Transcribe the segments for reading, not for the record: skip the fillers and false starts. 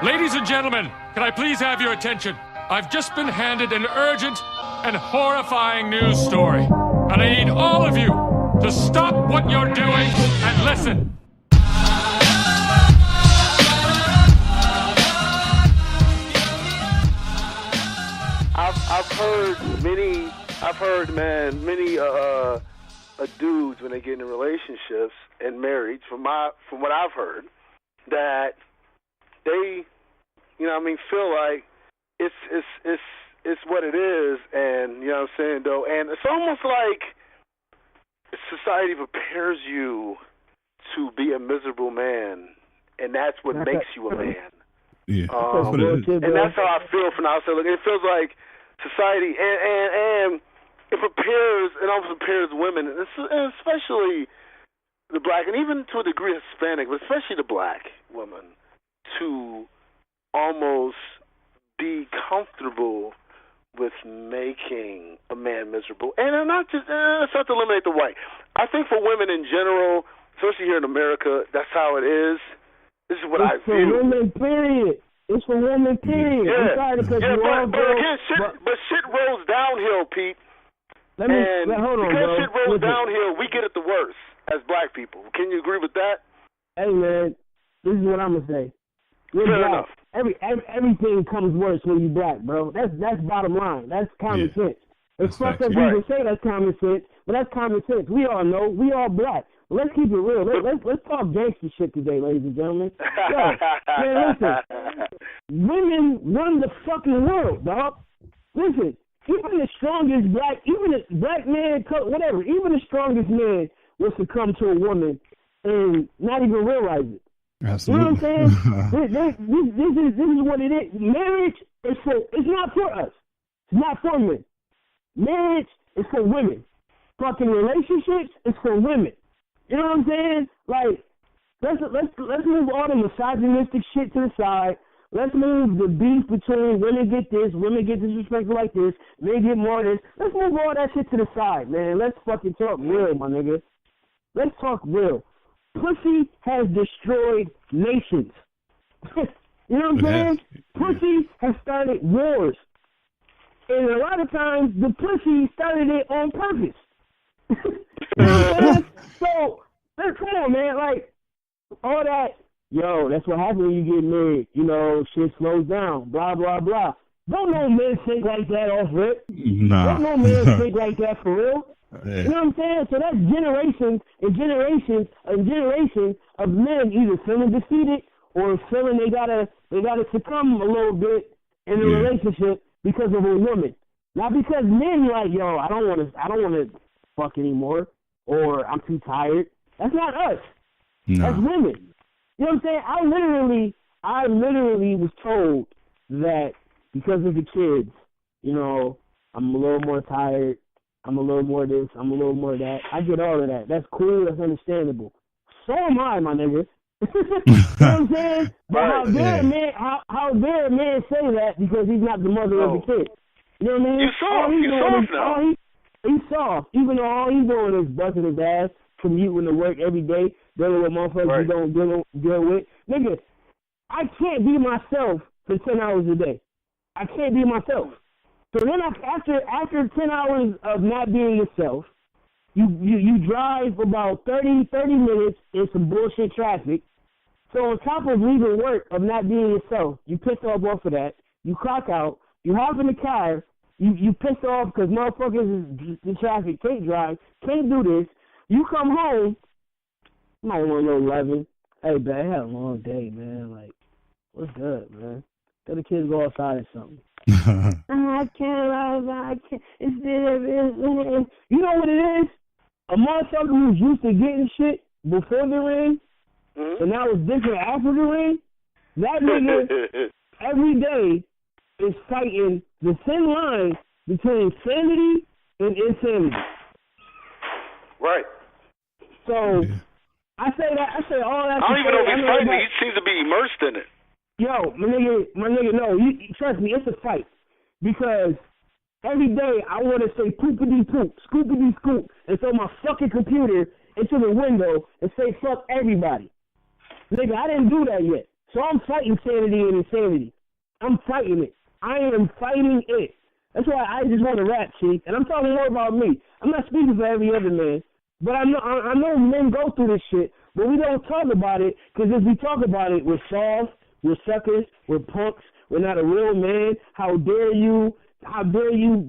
Ladies and gentlemen, can I please have your attention? I've just been handed an urgent and horrifying news story. And I need all of you to stop what you're doing and listen. I've heard many dudes when they get into relationships and marriage, from what I've heard, that they, feel like it's what it is, and you know what I'm saying, though, and it's almost like society prepares you to be a miserable man, and that's what makes you a man. Yeah, and that's how I feel from the outside. Look, it feels like society and it almost prepares women, and especially the black, and even to a degree Hispanic, but especially the black woman, to almost be comfortable with making a man miserable. And not to eliminate the white. I think for women in general, especially here in America, that's how it is. This is what I view. It's for women, period. It's for women, period. Yeah, but shit rolls downhill, Pete. Hold on, because bro. shit rolls downhill, we get it the worst as black people. Can you agree with that? Hey, man, this is what I'm going to say. You're Fair black. enough. Everything comes worse when you black, bro. That's bottom line. That's common sense. It's fucked up to say that's common sense, but that's common sense. We all know. We all black. Let's keep it real. Let's talk gangster shit today, ladies and gentlemen. Yo, man, listen. Women run the fucking world, dog. Listen, even the strongest black man, whatever, even the strongest man will succumb to a woman and not even realize it. Absolutely. You know what I'm saying? this is what it is. Marriage it's not for us. It's not for men. Marriage is for women. Fucking relationships is for women. You know what I'm saying? Like, let's move all the misogynistic shit to the side. Let's move the beef between women get this, women get disrespected like this, men get more of this. Let's move all that shit to the side, man. Let's fucking talk real, my nigga. Let's talk real. Pussy has destroyed nations. You know what I'm saying? Pussy has started wars. And a lot of times, the pussy started it on purpose. You know what I'm saying? So, come on, man. Like, all that, that's what happens when you get married. You know, shit slows down, blah, blah, blah. Don't no men think like that off rip. Nah. Don't no men think like that for real. Yeah. You know what I'm saying? So that's generations and generations and generations of men either feeling defeated or feeling they gotta succumb a little bit in a relationship because of a woman. Not because men like, I don't wanna fuck anymore, or I'm too tired. That's not us. No. That's women. You know what I'm saying? I literally was told that because of the kids, I'm a little more tired. I'm a little more this, I'm a little more that. I get all of that. That's cool, that's understandable. So am I, my nigga. You know what I'm saying? But how dare a man say that because he's not the mother of the kid? You know what I mean? You're soft now. He's soft. Even though all he's doing is busting his ass, commuting to work every day, dealing with motherfuckers he don't deal with. Nigga, I can't be myself for 10 hours a day. I can't be myself. So then after 10 hours of not being yourself, you drive about 30 minutes in some bullshit traffic. So on top of leaving work of not being yourself, you pissed off of that. You clock out. You hop in the car. You pissed off because motherfuckers in traffic can't drive, can't do this. You come home, you might want to go 11. Hey, man, I had a long day, man. Like, what's good, man? Let the kids go outside or something. I can't. It's this. You know what it is? A motherfucker who's used to getting shit before the ring, and now it's different after the ring. That nigga every day is fighting the thin line between sanity and insanity. Right. So I say all that. I don't even know if he's fighting. He seems to be immersed in it. Yo, my nigga, no. Trust me, it's a fight. Because every day I want to say poopity poop, scoopity scoop, and throw my fucking computer into the window and say fuck everybody. Nigga, I didn't do that yet. So I'm fighting sanity and insanity. I'm fighting it. I am fighting it. That's why I just want to rap, Chief. And I'm talking more about me. I'm not speaking for every other man. But I know men go through this shit, but we don't talk about it, because if we talk about it, we're soft, we're suckers, we're punks, we're not a real man. How dare you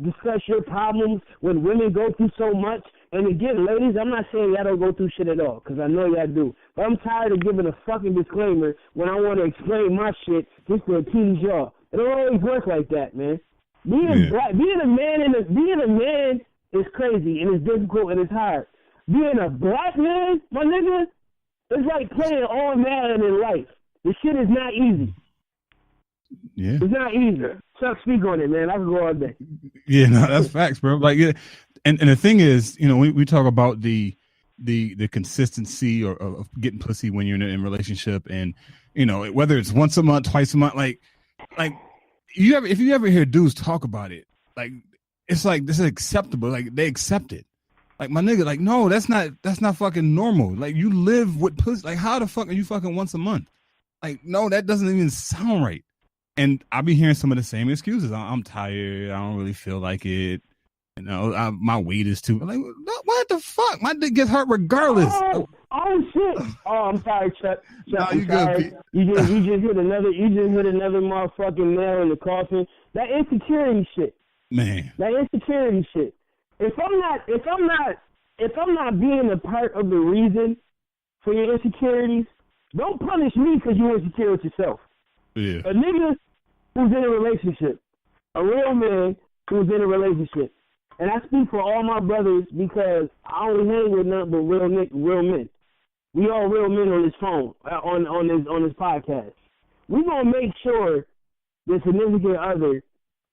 discuss your problems when women go through so much? And again, ladies, I'm not saying y'all don't go through shit at all, because I know y'all do. But I'm tired of giving a fucking disclaimer when I want to explain my shit just to appease y'all. It don't always work like that, man. Being a man is crazy, and it's difficult, and it's hard. Being a black man, my nigga, it's like playing all Madden in life. This shit is not easy. Yeah. It's not easy. Chuck, speak on it, man. I can go all day. Yeah, no, that's facts, bro. Like, yeah. And the thing is, you know, we talk about the consistency or of getting pussy when you're in a relationship, and you know, whether it's once a month, twice a month, like if you ever hear dudes talk about it, like it's like this is acceptable, like they accept it. Like, my nigga, like, no, that's not fucking normal. Like, you live with pussy. Like, how the fuck are you fucking once a month? Like, no, that doesn't even sound right. And I'll be hearing some of the same excuses. I'm tired. I don't really feel like it. You know, my weight is too. Like, what the fuck? My dick gets hurt regardless. Oh shit! Oh, I'm sorry, Chuck. No, you good. You just hit another motherfucking nail in the coffin. That insecurity shit. Man. That insecurity shit. If I'm not being a part of the reason for your insecurities, don't punish me because you're insecure with yourself. Yeah. A nigga who's in a relationship, a real man who's in a relationship, and I speak for all my brothers because I only hang with nothing but real men. We all real men on this phone, on this podcast. We gonna make sure the significant other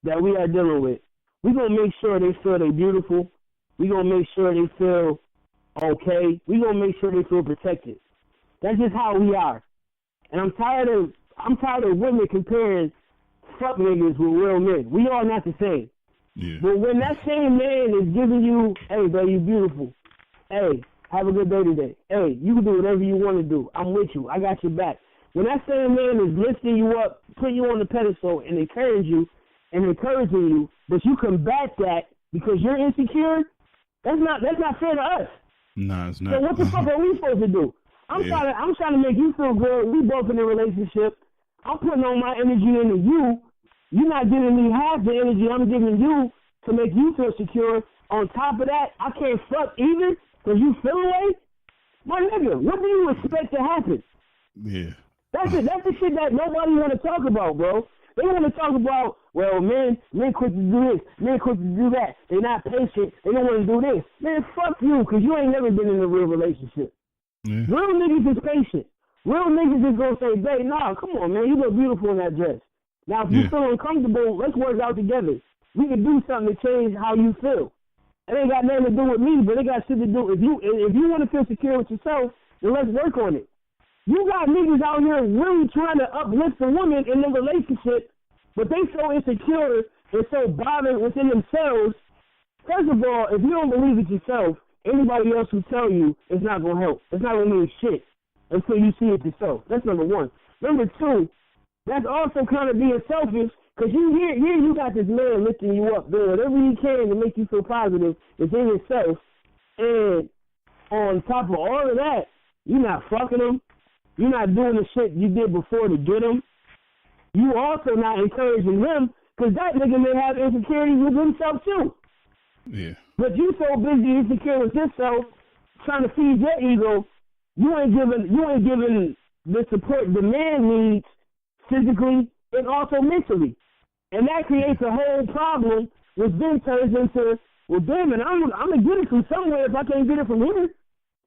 that we are dealing with, we gonna make sure they feel they beautiful. We gonna make sure they feel okay. We gonna make sure they feel protected. That's just how we are. And I'm tired of women comparing fuck niggas with real men. We are not the same. Yeah. But when that same man is giving you, hey, bro, you beautiful. Hey, have a good day today. Hey, you can do whatever you want to do. I'm with you. I got your back. When that same man is lifting you up, putting you on the pedestal, and encouraging you, but you combat that because you're insecure, that's not fair to us. No, it's not. So what the fuck are we supposed to do? I'm trying to make you feel good. We both in a relationship. I'm putting all my energy into you. You're not giving me half the energy I'm giving you to make you feel secure. On top of that, I can't fuck either because you feel away. My nigga, what do you expect to happen? Yeah. That's it. That's the shit that nobody want to talk about, bro. They want to talk about, well, men quick to do this, men quick to do that. They're not patient. They don't want to do this. Man, fuck you, because you ain't never been in a real relationship. Yeah. Real niggas is patient. Real niggas is going to say, babe, nah, come on, man. You look beautiful in that dress. Now, if you feel uncomfortable, let's work out together. We can do something to change how you feel. It ain't got nothing to do with me, but it got shit to do. If you want to feel secure with yourself, then let's work on it. You got niggas out here really trying to uplift a woman in the relationship, but they so insecure and so bothered within themselves. First of all, if you don't believe it yourself, anybody else will tell you it's not going to help. It's not going to mean shit until you see it yourself. That's number one. Number two, that's also kind of being selfish, because here you got this man lifting you up, doing whatever he can to make you feel positive within yourself, and on top of all of that, you're not fucking him. You're not doing the shit you did before to get him. You also not encouraging him, because that nigga may have insecurities with himself too. Yeah. But you so busy insecure with yourself, trying to feed your ego, you ain't giving the support the man needs physically and also mentally. And that creates a whole problem, which then turns into, well, damn it, I'm going to get it from somewhere if I can't get it from here.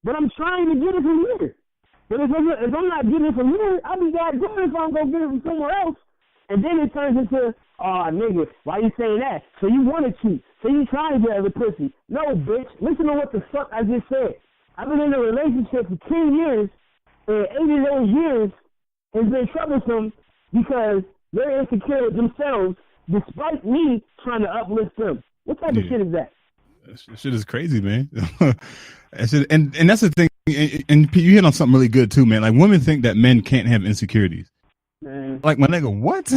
But I'm trying to get it from here. But if I'm not getting it from here, I'll be goddamn if I'm going to get it from somewhere else. And then it turns into, oh, nigga, why you saying that? So you want to cheat. So you trying to get other pussy. No, bitch. Listen to what the fuck I just said. I've been in a relationship for 10 years, and 8 of those years has been troublesome because they're insecure with themselves despite me trying to uplift them. What type of shit is that? That shit is crazy, man. And that's the thing. And you hit on something really good too, man. Like, women think that men can't have insecurities. Man. Like, my nigga, what?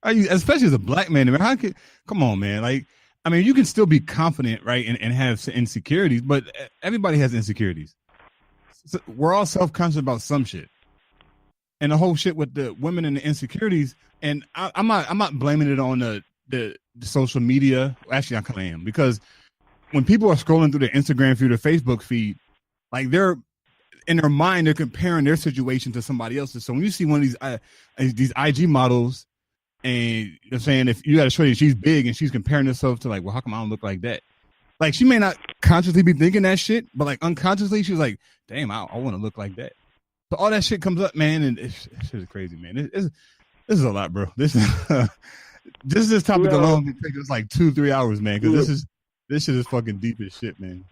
Are you, especially as a black man, how could, come on, man. Like, I mean, you can still be confident, right, and have insecurities, but everybody has insecurities. So we're all self-conscious about some shit. And the whole shit with the women and the insecurities, and I'm not blaming it on the social media. Actually, I kind of am, because when people are scrolling through their Instagram feed or Facebook feed, like, they're in their mind, they're comparing their situation to somebody else's. So when you see one of these IG models, and you're saying, if you got to show you she's big and she's comparing herself to, like, well, how come I don't look like that? Like, she may not consciously be thinking that shit, but, like, unconsciously she's like, damn, I want to look like that. So all that shit comes up, man, and this shit is crazy, man. This is a lot, bro. This topic alone can take us like 2-3 hours, man, because this shit is fucking deep as shit, man.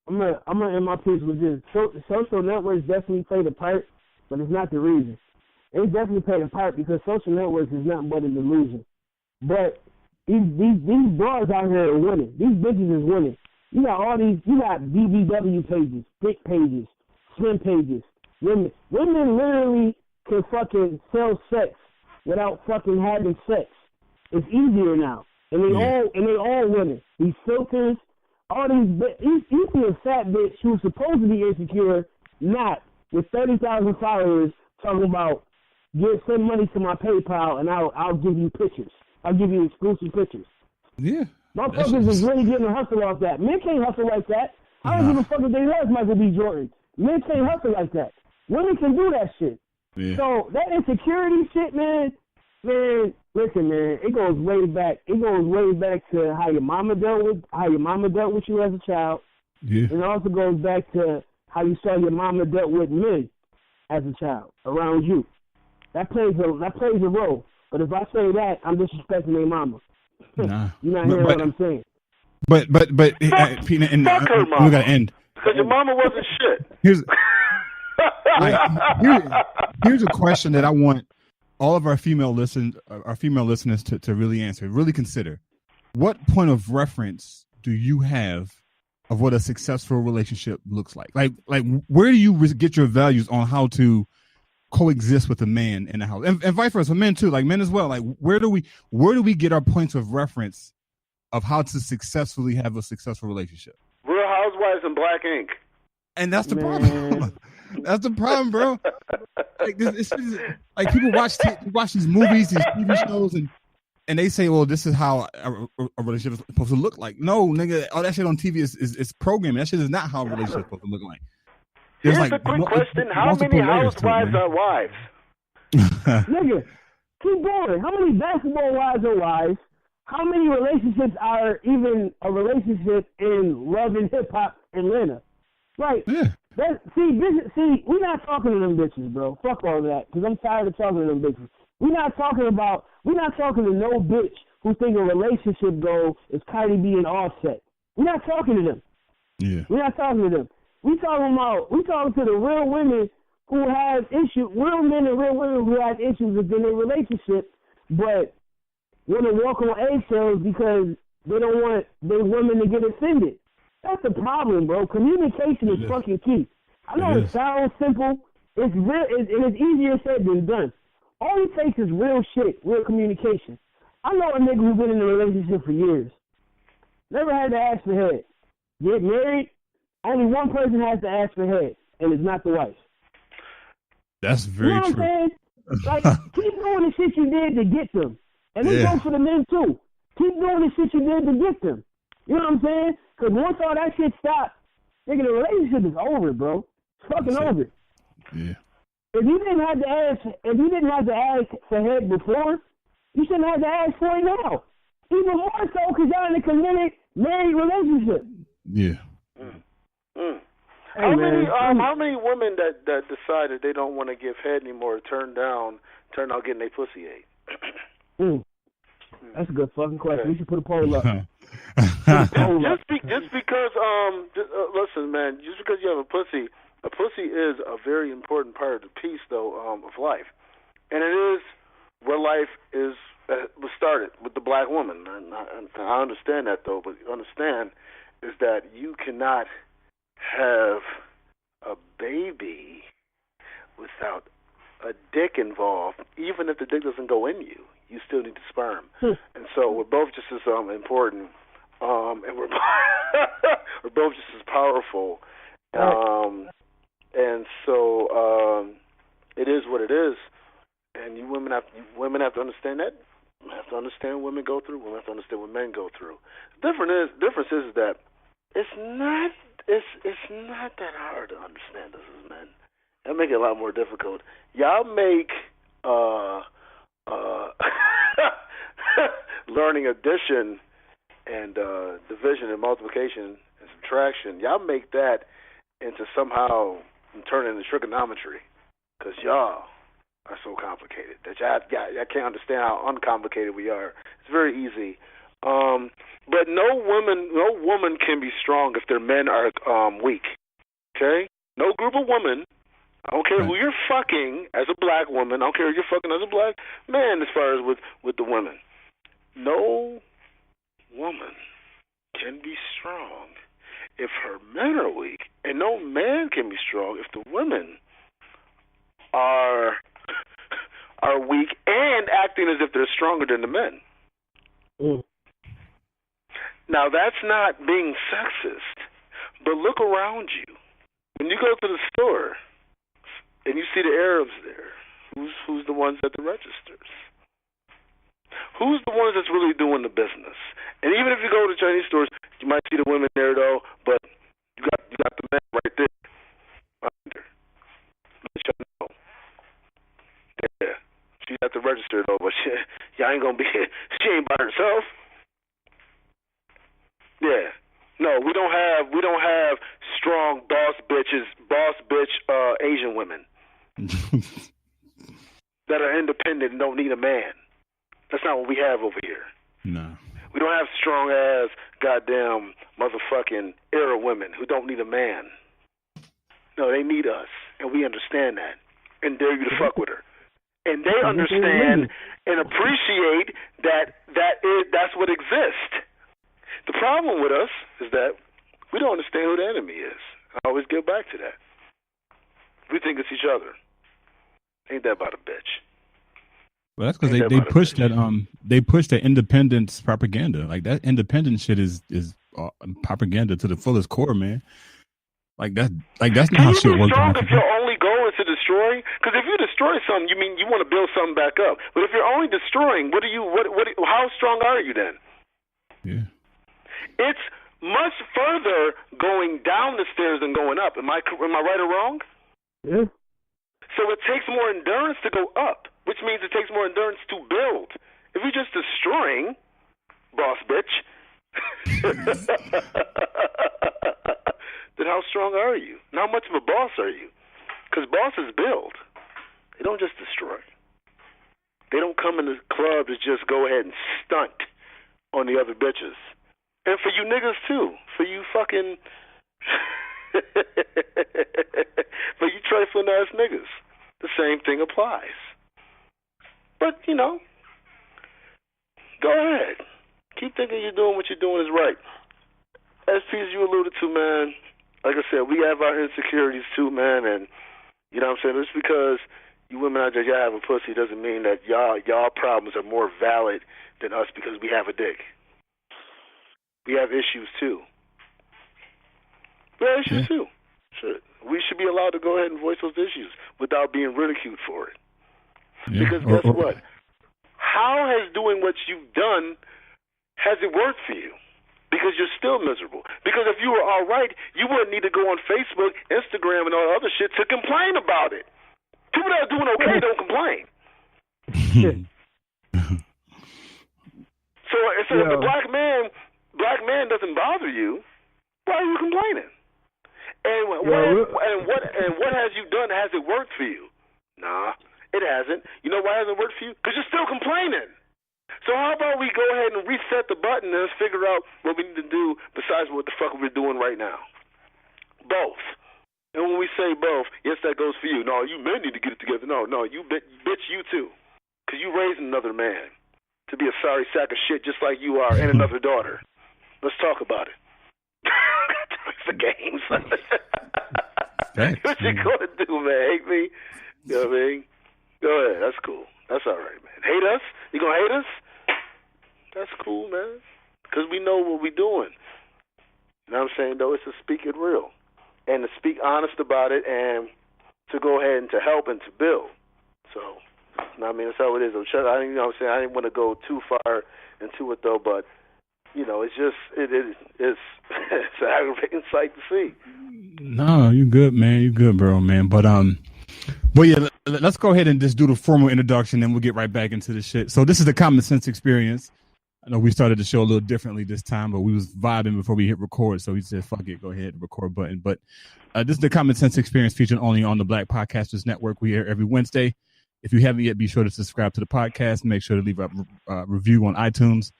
I'm gonna end my piece with this. Social networks definitely played a part, but it's not the reason. It definitely played a part because social networks is nothing but an illusion. But these bras out here are winning. These bitches is winning. You got BBW pages, dick pages, swim pages. Women literally can fucking sell sex without fucking having sex. It's easier now, and they all women. These filters, all these. You see a fat bitch who's supposed to be insecure, not with 30,000 followers, talking about send money to my PayPal and I'll give you pictures. I'll give you exclusive pictures. Yeah. Motherfuckers is really getting a hustle off that. Men can't hustle like that. I don't give a fuck if they love Michael B. Jordan. Men can't hustle like that. Women can do that shit. Yeah. So that insecurity shit, man, listen, man, it goes way back. It goes way back to how your mama dealt with you as a child. Yeah. And it also goes back to how you saw your mama dealt with men as a child around you. That plays a role. But if I say that, I'm disrespecting their mama. Nah. You're not hearing what I'm saying. But Pete, and fuck her mama. We gotta end. Because your mama wasn't shit. Here's a question that I want all of our female listeners to really answer, really consider. What point of reference do you have of what a successful relationship looks like? Like where do you get your values on how to coexist with a man in the house, and vice versa, men too, like men as well? Like where do we get our points of reference of how to successfully have a successful relationship? Real Housewives and Black Ink. And that's the problem. That's the problem, bro. Like, this is, like, people watch these movies, these TV shows, and they say, well, this is how a relationship is supposed to look like. No, nigga, all that shit on TV is programming. That shit is not how a relationship is supposed to look like. Here's a quick question. How many housewives are wives? Nigga, keep going. How many basketball wives are wives? How many relationships are even a relationship in love and hip-hop Atlanta? Right. Yeah. We're not talking to them bitches, bro. Fuck all that, because I'm tired of talking to them bitches. We're not talking to no bitch who think a relationship goal is Cardi B and Offset. We're not talking to them. Yeah. We're not talking to them. We talking to the real women who have issues, real men and real women who have issues within their relationship, but want to walk on eggshells because they don't want their women to get offended. That's the problem, bro. Communication is fucking key. I know it sounds simple. It's real, and it's easier said than done. All it takes is real shit, real communication. I know a nigga who's been in a relationship for years. Never had to ask for head. Get married, only one person has to ask for head, and it's not the wife. That's very true. You know what I'm saying? Like, keep doing the shit you did to get them. And it goes for the men, too. Keep doing the shit you did to get them. You know what I'm saying? Because once all that shit stops, nigga, the relationship is over, bro. It's fucking over. Yeah. If you didn't have to ask for head before, you shouldn't have to ask for it now. Even more so because y'all in a committed married relationship. Yeah. Hey, how many women that decided they don't want to give head anymore turn out getting their pussy ate? That's a good fucking question. We should put a poll up. just because listen, man, just because you have a pussy is a very important part of the piece, though, of life, and it is where life was started with the black woman. And I understand that, though, but understand is that you cannot have a baby without a dick involved, even if the dick doesn't go in you, you still need the sperm. And so we're both just as important, and we're we're both just as powerful. And so it is what it is. And you women have to understand that. You have to understand what women go through. Women have to understand what men go through. The difference is that it's not that hard to understand us as men. That make it a lot more difficult. Y'all make learning addition and division and multiplication and subtraction. Y'all make that into somehow turn it into trigonometry, because y'all are so complicated that y'all can't understand how uncomplicated we are. It's very easy. But no woman can be strong if their men are weak. Okay? No group of women, I don't care who you're fucking as a black woman, I don't care who you're fucking as a black man as far as with the women. No woman can be strong if her men are weak, and no man can be strong if the women are weak and acting as if they're stronger than the men. Now, that's not being sexist, but look around you. When you go to the store and you see the Arabs there, who's the ones at the registers? Who's the ones that's really doing the business? And even if you go to Chinese stores, you might see the women there, though, but you got the men right there. Let you know. Yeah, she's at the register, though, but y'all ain't gonna be. She ain't by herself. Yeah, no, we don't have strong boss bitch Asian women that are independent and don't need a man. That's not what we have over here. No, we don't have strong ass goddamn motherfucking Arab women who don't need a man. No, they need us, and we understand that, and dare you to fuck with her. And they understand and appreciate that's what exists. The problem with us is that we don't understand who the enemy is. I always get back to that. We think it's each other. Ain't that about a bitch? Well, that's because they push that independence propaganda. Like, that independence shit is propaganda to the fullest core, man. That's not how shit works. Can you be strong if your only goal is to destroy? Because if you destroy something, you mean you want to build something back up. But if you're only destroying, how strong are you then? Yeah. It's much further going down the stairs than going up. Am I right or wrong? Yeah. So it takes more endurance to go up, which means it takes more endurance to build. If you're just destroying, boss bitch, then how strong are you? And how much of a boss are you? Because bosses build. They don't just destroy. They don't come in the club to just go ahead and stunt on the other bitches. And for you niggas too. For you fucking for you trifling ass niggas. The same thing applies. But, go ahead. Keep thinking you're doing what you're doing is right. SP, as you alluded to, man, like I said, we have our insecurities too, man, and you know what I'm saying? Just because you women out there, y'all have a pussy doesn't mean that y'all problems are more valid than us because we have a dick. We have issues too. We have issues too. Sure. We should be allowed to go ahead and voice those issues without being ridiculed for it. Yeah. Because guess what? How has doing what you've done, has it worked for you? Because you're still miserable. Because if you were all right, you wouldn't need to go on Facebook, Instagram, and all the other shit to complain about it. People that are doing okay don't complain. So if the black man doesn't bother you, why are you complaining? And what has you done? Has it worked for you? Nah, it hasn't. You know why it hasn't worked for you? Because you're still complaining. So how about we go ahead and reset the button and let's figure out what we need to do besides what the fuck we're doing right now? Both. And when we say both, yes, that goes for you. No, you men need to get it together. No, you bitch, you too. Because you raised another man to be a sorry sack of shit just like you are and another daughter. Let's talk about it. The games. What you gonna do, man? Hate me? You know what I mean? Go ahead. That's cool. That's all right, man. Hate us? You gonna hate us? That's cool, man. Because we know what we're doing. You know what I'm saying, though? It's to speak it real. And to speak honest about it and to go ahead and to help and to build. So, I mean, that's how it is. You know what I'm saying? I didn't want to go too far into it, though, but, you know, it's just, it's an aggravating sight to see. No, you good, man. You good, bro, man. But yeah, let's go ahead and just do the formal introduction, and we'll get right back into the shit. So this is the Common Sense Experience. I know we started the show a little differently this time, but we was vibing before we hit record, so we said, fuck it, go ahead, record button. But this is the Common Sense Experience featured only on the Black Podcasters Network. We air every Wednesday. If you haven't yet, be sure to subscribe to the podcast and make sure to leave a review on iTunes.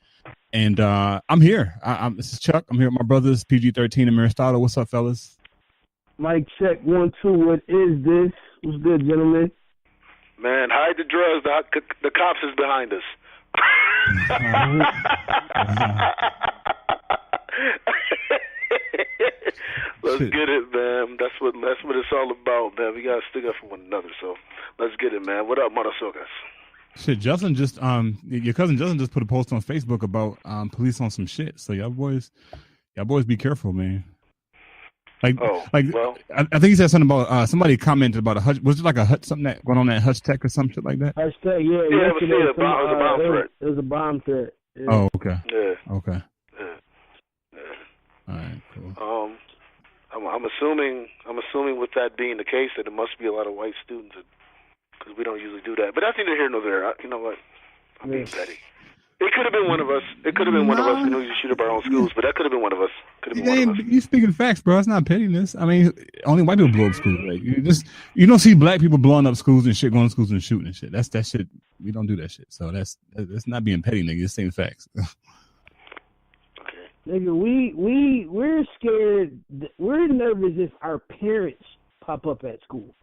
And I'm here. This is Chuck. I'm here with my brothers, PG-13 and Aristotle. What's up, fellas? Mic check 1 2. What is this? What's good, gentlemen? Man, hide the drugs. The cops is behind us. Let's get it, man. That's what it's all about, man. We gotta stick up for one another. So let's get it, man. What up, Motherfuckers? Shit, Justin just your cousin Justin just put a post on Facebook about police on some shit. So y'all boys be careful, man. Well, I think he said something about somebody commented about a hutch. Was it like a hutch, something that went on that hutch tech or some shit like that? Hutch tech, yeah. It was a bomb threat. It was a bomb threat. Yeah. Oh, okay. Yeah. Okay. Yeah. All right. Cool. I'm assuming with that being the case that it must be a lot of white students because we don't usually do that. But that's neither here nor there. You know what? I'm being petty. It could have been one of us. It could have been one of us. We know you shoot up our own schools, but that could have been one of us. You speaking facts, bro. It's not pettiness. I mean, only white people blow up schools. Like, you don't see black people blowing up schools and shit, going to schools and shooting and shit. That shit. We don't do that shit. So that's not being petty, nigga. It's saying facts. Nigga, we're scared. We're nervous if our parents pop up at school.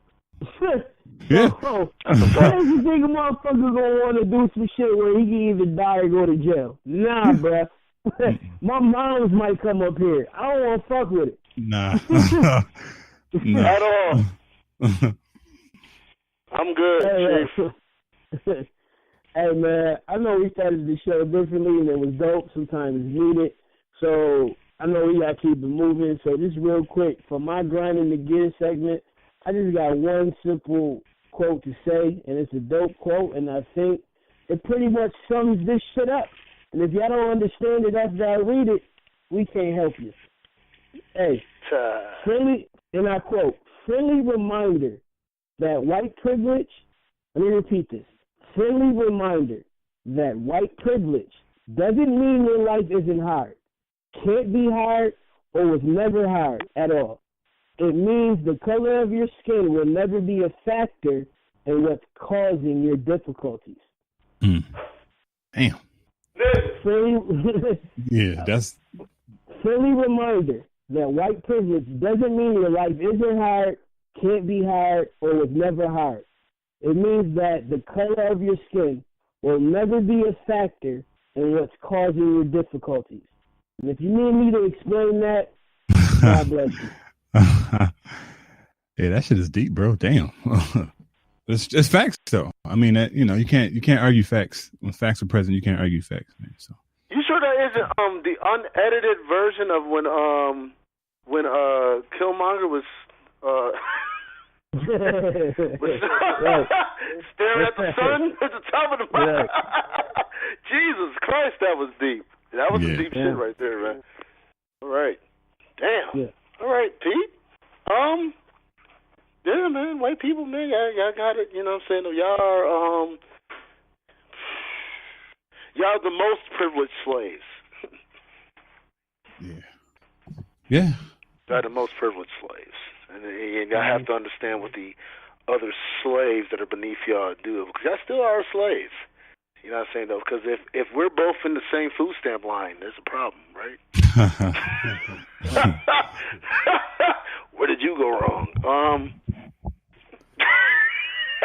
Yeah. So, why does you think a motherfucker gonna want to do some shit where he can either die or go to jail? Nah, bruh. My moms might come up here. I don't want to fuck with it. Nah. At all. I'm good. Hey, man, I know we started the show differently and it was dope. Sometimes it's needed. So I know we got to keep it moving. So just real quick, for my grinding the gear segment, I just got one simple quote to say, and it's a dope quote, and I think it pretty much sums this shit up. And if y'all don't understand it after I read it, we can't help you. Hey, friendly, and I quote, friendly reminder that white privilege, let me repeat this, friendly reminder that white privilege doesn't mean your life isn't hard, can't be hard, or was never hard at all. It means the color of your skin will never be a factor in what's causing your difficulties. Damn. Yeah, that's... Friendly reminder that white privilege doesn't mean your life isn't hard, can't be hard, or was never hard. It means that the color of your skin will never be a factor in what's causing your difficulties. And if you need me to explain that, God bless you. Yeah, that shit is deep, bro. Damn. It's facts, though. I mean, that, you can't argue facts. When facts are present, you can't argue facts, man. So you sure that isn't the unedited version of when Killmonger was staring at the sun at the top of the mountain? Jesus Christ, that was deep. That was some deep shit right there, man. All right. Damn. Yeah. All right, Pete. Yeah, man, white people, man, y'all got it. You know what I'm saying? Y'all the most privileged slaves. Yeah. Y'all the most privileged slaves, and y'all have to understand what the other slaves that are beneath y'all do, because y'all still are slaves. You know what I'm saying, though? Because if we're both in the same food stamp line, there's a problem, right? Where did you go wrong?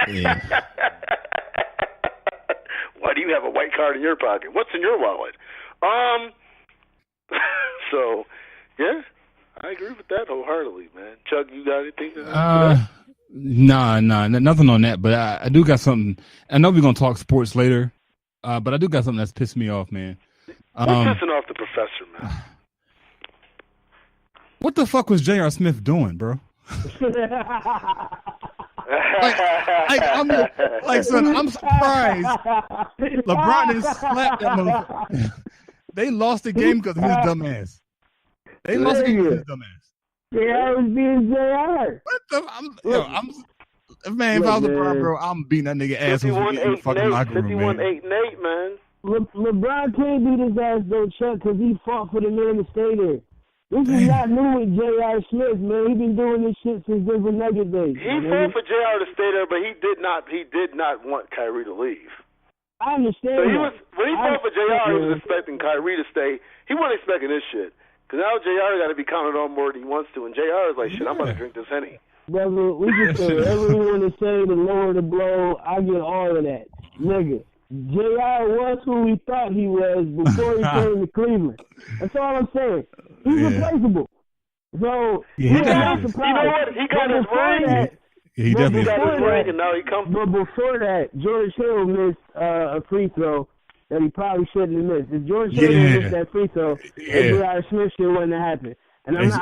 Yeah. Why do you have a white card in your pocket? What's in your wallet? So, yeah, I agree with that wholeheartedly, man. Chuck, you got anything to Nah, nothing on that. But I do got something. I know we're gonna talk sports later, but I do got something that's pissed me off, man. We're pissing off the professor, man. What the fuck was J.R. Smith doing, bro? I'm surprised. LeBron has slapped that motherfucker. They lost the game because of his dumb ass. They lost the game because of his dumb ass. Yeah, was being JR. What the? Man, if I was LeBron, bro, I'm beating that nigga ass in the fucking locker room, man. 51-8-8, man. LeBron can't beat his ass though, Chuck, because he fought for the man to stay there. This is not new with J.R. Smith, man. He been doing this shit since Denver Nuggets days. He fought for J.R. to stay there, but he did not want Kyrie to leave. I understand. So when he fought for J.R., he was expecting Kyrie to stay. He wasn't expecting this shit. Because now J.R. got to be counted on more than he wants to, and J.R. is like, shit, I'm going to drink this Henny. Brother, we can say whatever we want to say, the lower the blow, I get all of that. Nigga, J.R. was who we thought he was before he came to Cleveland. That's all I'm saying. He's replaceable. So, you know what? He got his ring. He definitely got his ring, and now he comes. But before that, George Hill missed a free throw that he probably shouldn't have missed. If George Hill missed that free throw, J.R. Smith shit wouldn't have happened. And I ain't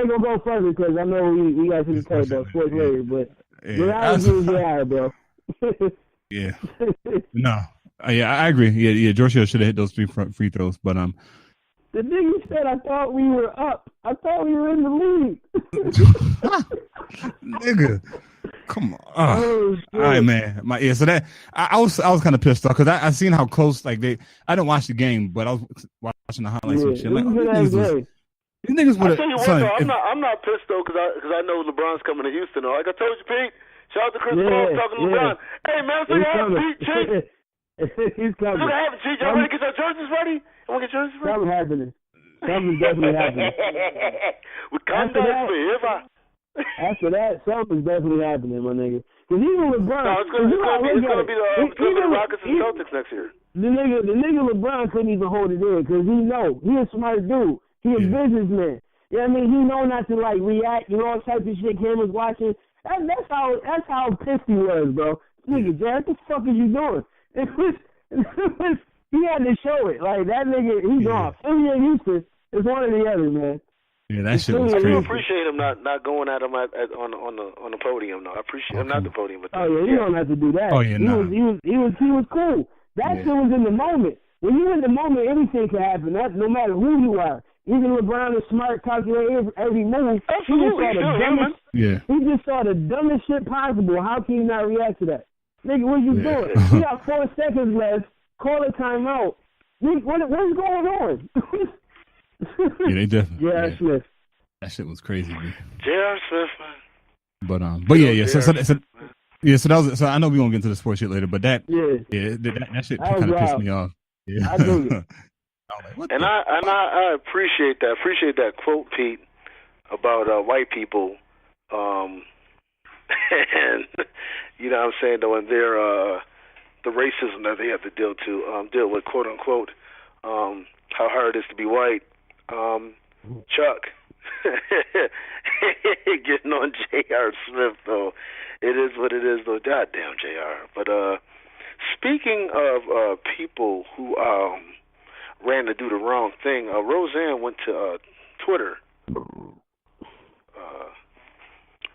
gonna go further because I know we got to talk about sports later. But I was J.R., bro. Yeah. No. I agree. Yeah. George Hill should have hit those three free throws, but The nigga said, I thought we were up. I thought we were in the league. Nigga. Come on. All right, man. So that I was kind of pissed off because I seen how close I didn't watch the game, but I was watching the highlights and shit. Like, these niggas would have. I'm not pissed though because I know LeBron's coming to Houston. Like I told you, Pete. Shout out to Chris Paul talking to LeBron. Hey man, so you have Pete, Chief. He's coming. So have Chief. Y'all want to get your jerseys ready? Something's happening. Something's definitely happening. After that, something's definitely happening, my nigga. Because even LeBron, it's gonna be the Rockets and Celtics next year. The nigga LeBron couldn't even hold it in because he a smart dude. He a businessman. You know what I mean? He know not to react. All types of shit. Cameras watching. That's how pissed he was, bro. Nigga, Jared, what the fuck is you doing? He had to show it. Like that nigga, he's off. Philly and Houston is one or the other, man. Yeah, that shit was crazy. I do appreciate him not going at him on the podium. No, I appreciate him not the podium, but you don't have to do that. Oh yeah, no. He was cool. That shit was in the moment. When you're in the moment, anything can happen. That no matter who you are. Even LeBron is smart, calculating every move. Absolutely, he just saw the dumbest shit possible. How can you not react to that? Nigga, what you doing? You got 4 seconds left. Call a timeout. What's going on? Yeah, they definitely. J.R. Smith. That shit was crazy, man. J.R. Smith, man. But yeah. So that was. So I know we gonna get into the sports shit later, but that shit kind of pissed me off. Yeah. I do. I appreciate that. Appreciate that quote, Pete, about white people, and you know what I'm saying, though, and their the racism that they have to deal with, quote unquote, how hard it is to be white. Chuck, getting on J.R. Smith, though, it is what it is, though. Goddamn J.R. But speaking of people who ran to do the wrong thing, Roseanne went to Twitter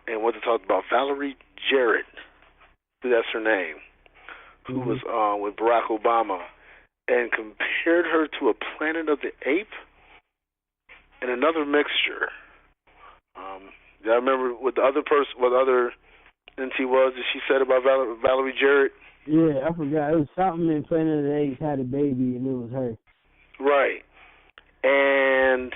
and went to talk about Valerie Jarrett, that's her name, who was with Barack Obama, and compared her to a Planet of the Apes and another mixture. I remember what the other person, what other NT was that she said about Valerie Jarrett. Yeah, I forgot. It was something in Planet of the Apes had a baby, and it was her. Right. And,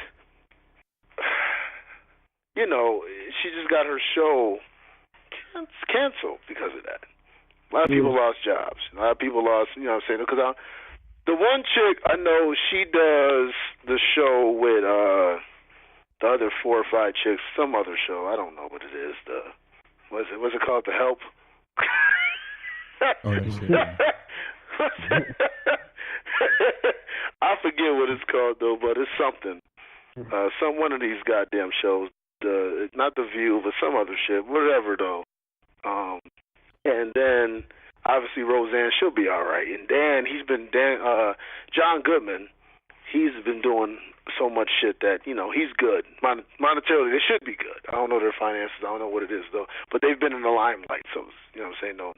you know, she just got her show canceled because of that. A lot of people lost jobs. A lot of people lost, you know what I'm saying? Because the one chick I know, she does the show with the other 4 or 5 chicks, some other show. I don't know what it is. What's it called? The Help? Oh, yeah. I forget what it's called though, but it's something. One of these goddamn shows. Not The View, but some other shit. Whatever though. And then obviously Roseanne, she'll be all right. And John Goodman, he's been doing so much shit that, he's good. Monetarily, they should be good. I don't know their finances. I don't know what it is, though. But they've been in the limelight, so, I'm saying? No.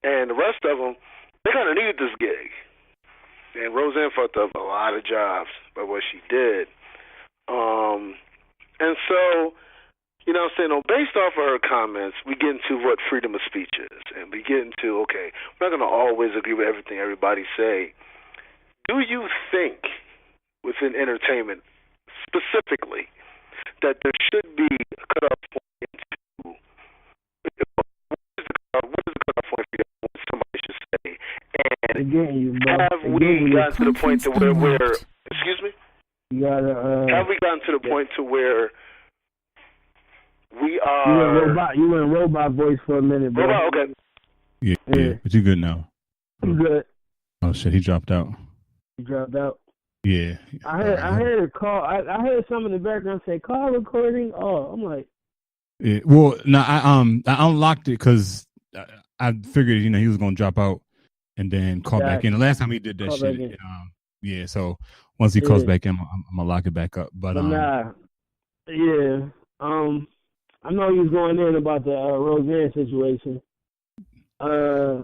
And the rest of them, they kind of needed this gig. And Roseanne fucked up a lot of jobs by what she did. And so, based off of her comments, we get into what freedom of speech is. And we get into, okay, we're not going to always agree with everything everybody say. Do you think, within entertainment specifically, that there should be a cutoff point into what is the cutoff point for what somebody should say? And have we gotten to the point to where we're, excuse me? Have we gotten to the point to where we are... You went robot voice for a minute, bro. Robot, okay. Yeah, but you good now. I'm good. Oh, shit, he dropped out. He dropped out? Yeah. I heard a call. I heard some in the background say, call recording. Oh, I'm like... Yeah, well, no, I unlocked it because I figured, he was going to drop out and then call back in. The last time he did that shit, yeah, so once he calls back in, I'm going to lock it back up. But yeah. I know he was going in about the Roseanne situation. I'm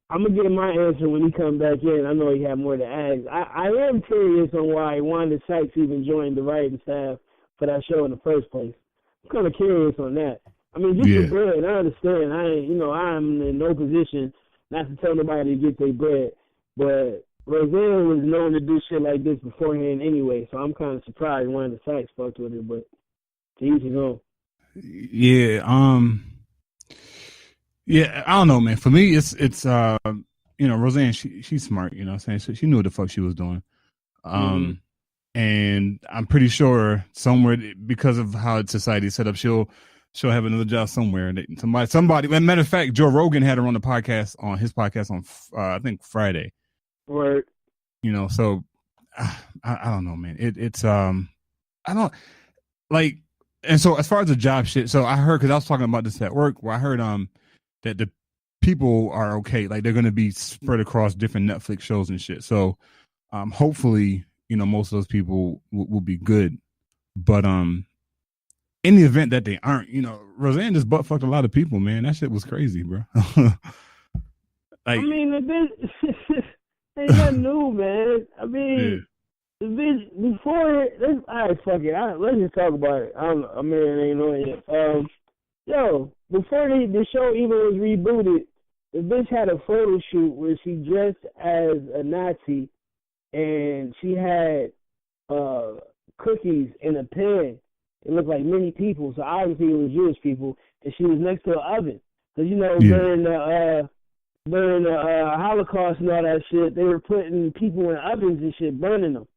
going to get my answer when he comes back in. I know he had more to ask. I am curious on why Wanda Sykes even joined the writing staff for that show in the first place. I'm kind of curious on that. I mean, just the bread, I understand. I'm in no position not to tell nobody to get their bread. But Roseanne was known to do shit like this beforehand anyway, so I'm kind of surprised Wanda Sykes fucked with her, but to each his own. Yeah, yeah, I don't know, man. For me, it's Roseanne, she's smart, what I'm saying? She knew what the fuck she was doing. And I'm pretty sure somewhere, because of how society's set up, she'll have another job somewhere. Somebody. Matter of fact, Joe Rogan had her on his podcast on I think Friday. Right. So I don't know, man. It's I don't like. And so as far as the job shit, so I heard, because I was talking about this at work, where I heard that the people are okay, like they're going to be spread across different Netflix shows and shit. So hopefully, most of those people will be good. But in the event that they aren't, Roseanne just butt fucked a lot of people, man. That shit was crazy, bro. I mean, ain't nothing new, man. I mean, the bitch before it. All right, fuck it. Let's just talk about it. Amir ain't on it. Before the show even was rebooted, the bitch had a photo shoot where she dressed as a Nazi, and she had cookies in a pan. It looked like many people, so obviously it was Jewish people, and she was next to an oven. Because, during the Holocaust and all that shit, they were putting people in ovens and shit, burning them.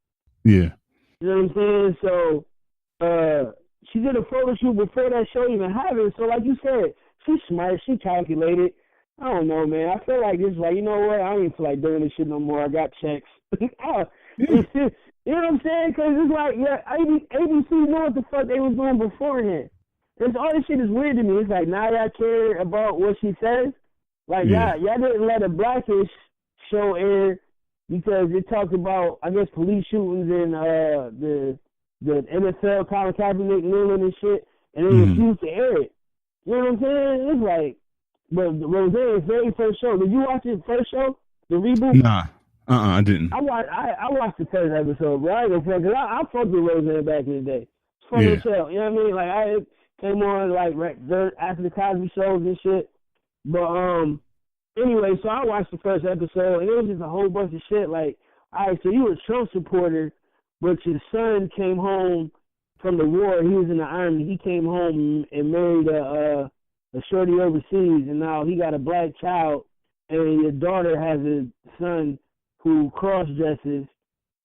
Yeah. You know what I'm saying? So, she did a photo shoot before that show even happened. So, like you said, she's smart. She calculated. I don't know, man. I feel like it's like, you know what? I don't even feel like doing this shit no more. I got checks. You know what I'm saying? Because it's like, ABC knew what the fuck they was doing beforehand. All this shit is weird to me. It's like, now y'all care about what she says? Like, y'all didn't let a Blackish show air because it talked about, I guess, police shootings and the NFL, Colin Kaepernick kneeling and shit, and they refused to air it. You know what I'm saying? It's like, but Roseanne's very first show. Did you watch the first show? The reboot? Nah. I didn't. I watched the first episode, bro. I ain't gonna front, cause I fucked with Roseanne back in the day. It's fun as hell. You know what I mean? Like, I came on like right after the Cosby shows and shit. But anyway, so I watched the first episode, and it was just a whole bunch of shit. Like, all right, so you were a Trump supporter, but your son came home from the war. He was in the army. He came home and married a shorty overseas, and now he got a black child, and your daughter has a son who cross-dresses,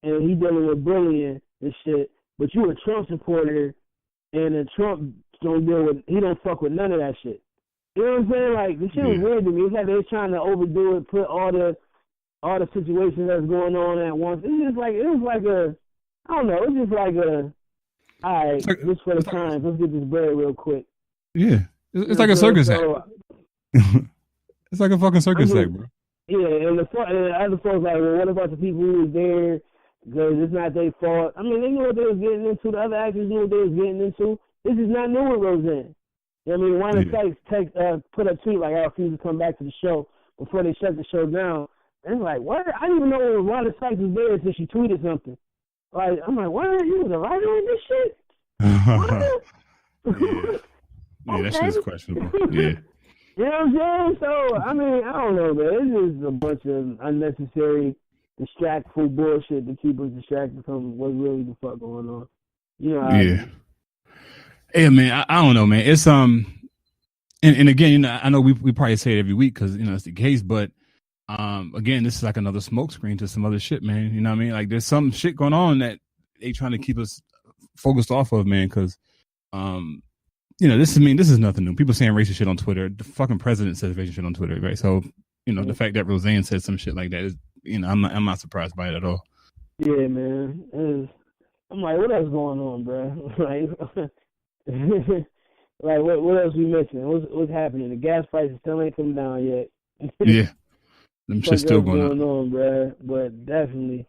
and he dealing with bullying and shit. But you a Trump supporter, and a Trump he don't fuck with none of that shit. You know what I'm saying? Like, this shit was weird to me. It's like they're trying to overdo it, put all the situations that's going on at once. It's just like, I don't know, it's just like all right, just for the times, let's get this bread real quick. Yeah. It's like a circus act. It's like a fucking circus act, bro. Yeah, and the other folks like, well, what about the people who was there? Because it's not their fault. I mean, they knew what they was getting into. The other actors knew what they was getting into. This is not new with Roseanne. You know what I mean? Wanda Sykes put a tweet like, I refuse to come back to the show before they shut the show down. And it's like, what? I didn't even know Wanda Sykes was there until she tweeted something. Like, I'm like, what? You was a writer on this shit? Yeah, that shit's questionable. Yeah. You know what I'm saying? So, I mean, I don't know, man. It's just a bunch of unnecessary, distractful bullshit to keep us distracted from what's really the fuck going on. You know? Yeah. Yeah, man. I don't know, man. It's and again, you know, I know we probably say it every week because you know it's the case, but again, this is like another smokescreen to some other shit, man. You know what I mean? Like there's some shit going on that they trying to keep us focused off of, man, because you know, this is nothing new. People saying racist shit on Twitter. The fucking president says racist shit on Twitter, right? So, you know, the fact that Roseanne said some shit like that is, you know, I'm not surprised by it at all. Yeah, man. I'm like, what else going on, bro? Like, what else we missing? What's happening? The gas prices still ain't come down yet. Yeah, them shit's still going on, bro. But definitely,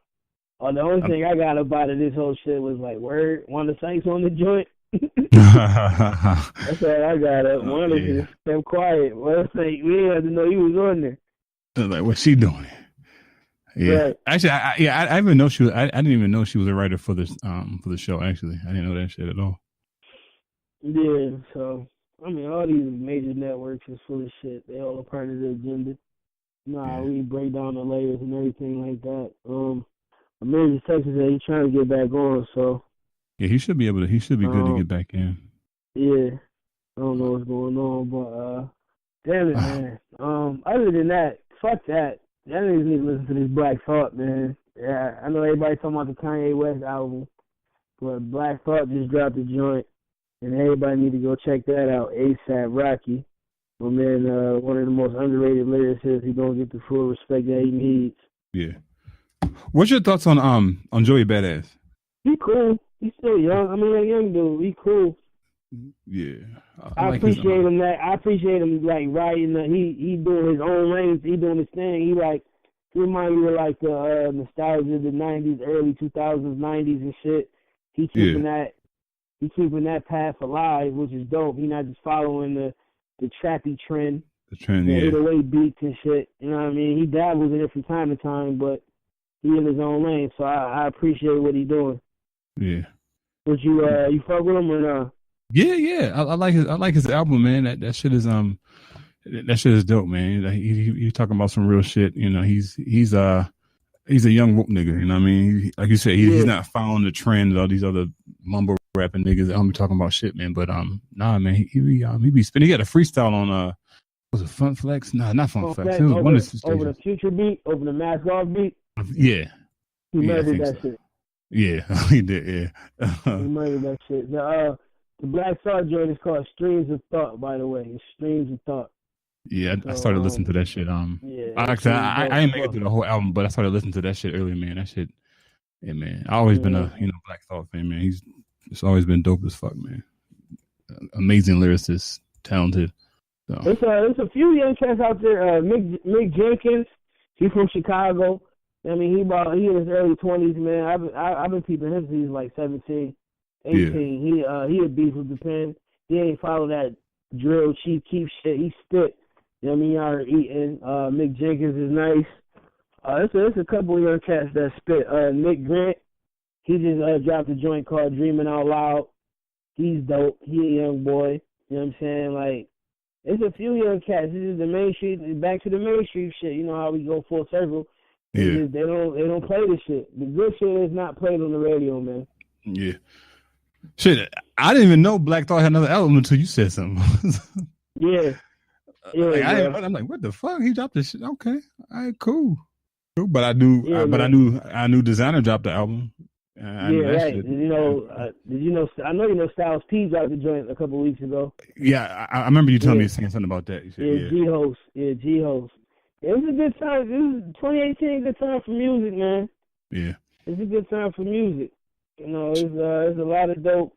the only thing I got about it, this whole shit was like, word, Wanda Sykes on the joint. That's all I got up. One of them kept quiet. Well, like, we didn't have to know he was on there. Like, what's she doing? Yeah, right. Actually, I didn't even know she was. I didn't even know she was a writer for this for the show. Actually, I didn't know that shit at all. Yeah, so I mean, all these major networks is full of shit. They all a part of the agenda. We break down the layers and everything like that. Amir just texted that he's trying to get back on, so. Yeah, he should be good to get back in. Yeah. I don't know what's going on, but damn it, man. Other than that, fuck that. Y'all niggas need to listen to this Black Thought, man. Yeah, I know everybody's talking about the Kanye West album, but Black Thought just dropped a joint, and everybody need to go check that out. ASAP Rocky. My man, one of the most underrated lyricists. He gonna get the full respect that he needs. Yeah. What's your thoughts on Joey Badass? He cool. He's still young. I mean, a young dude. He cool. Yeah, I like appreciate him. I appreciate him like writing. He doing his own lanes. He doing his thing. He reminds me of like the nostalgia of the '90s, early 2000s, '90s and shit. He keeping that path alive, which is dope. He not just following the trappy trend. The trend, the 808 beats and shit. You know what I mean? He dabbles in it from time to time, but he in his own lane. So I appreciate what he doing. Yeah. Would you fuck with him or not? Yeah. I like his album, man. That shit is dope, man. He talking about some real shit. You know, he's a young woke nigga. You know what I mean? Like you said, he's not following the trend of all these other mumble rapping niggas that be talking about shit, man. But nah, man, he be spinning. He got a freestyle on was it Fun Flex? Nah, not Fun Flex. It was over, one of the over the Future beat, over the Mask Off beat. Yeah. He murdered that shit. Yeah, he did. Yeah. He murdered that shit. The Black Thought joint is called Streams of Thought, by the way. It's Streams of Thought. Yeah, I started listening to that shit. Yeah, I didn't make it through the whole album, but I started listening to that shit earlier, man. That shit, yeah, man. I always been a Black Thought fan, man. It's always been dope as fuck, man. Amazing lyricist, talented. So. There's a few young cats out there. Mick Jenkins, he's from Chicago. I mean, he in his early 20s, man. I've been peeping him since he was like 17, 18. Yeah. He a beast with the pen. He ain't follow that drill, Chief Keef shit. He spit. You know what I mean? Y'all are eating. Mick Jenkins is nice. There's a couple of young cats that spit. Nick Grant, he just dropped a joint called Dreaming Out Loud. He's dope. He a young boy. You know what I'm saying? Like, there's a few young cats. This is the Main Street, back to the Main Street shit. You know how we go full circle. Yeah. They don't play this shit. The good shit is not played on the radio, man. Yeah. Shit, I didn't even know Black Thought had another album until you said something. Yeah. Like, I'm like, what the fuck? He dropped this shit. Okay. All right, cool. But I knew Designer dropped the album. Right. Did you know? I know you know Styles P dropped the joint a couple of weeks ago. Yeah, I remember you telling me saying something about that. G-Host. It was a good time. This is 2018, a good time for music, man. Yeah. It's a good time for music. You know, there's a lot of dope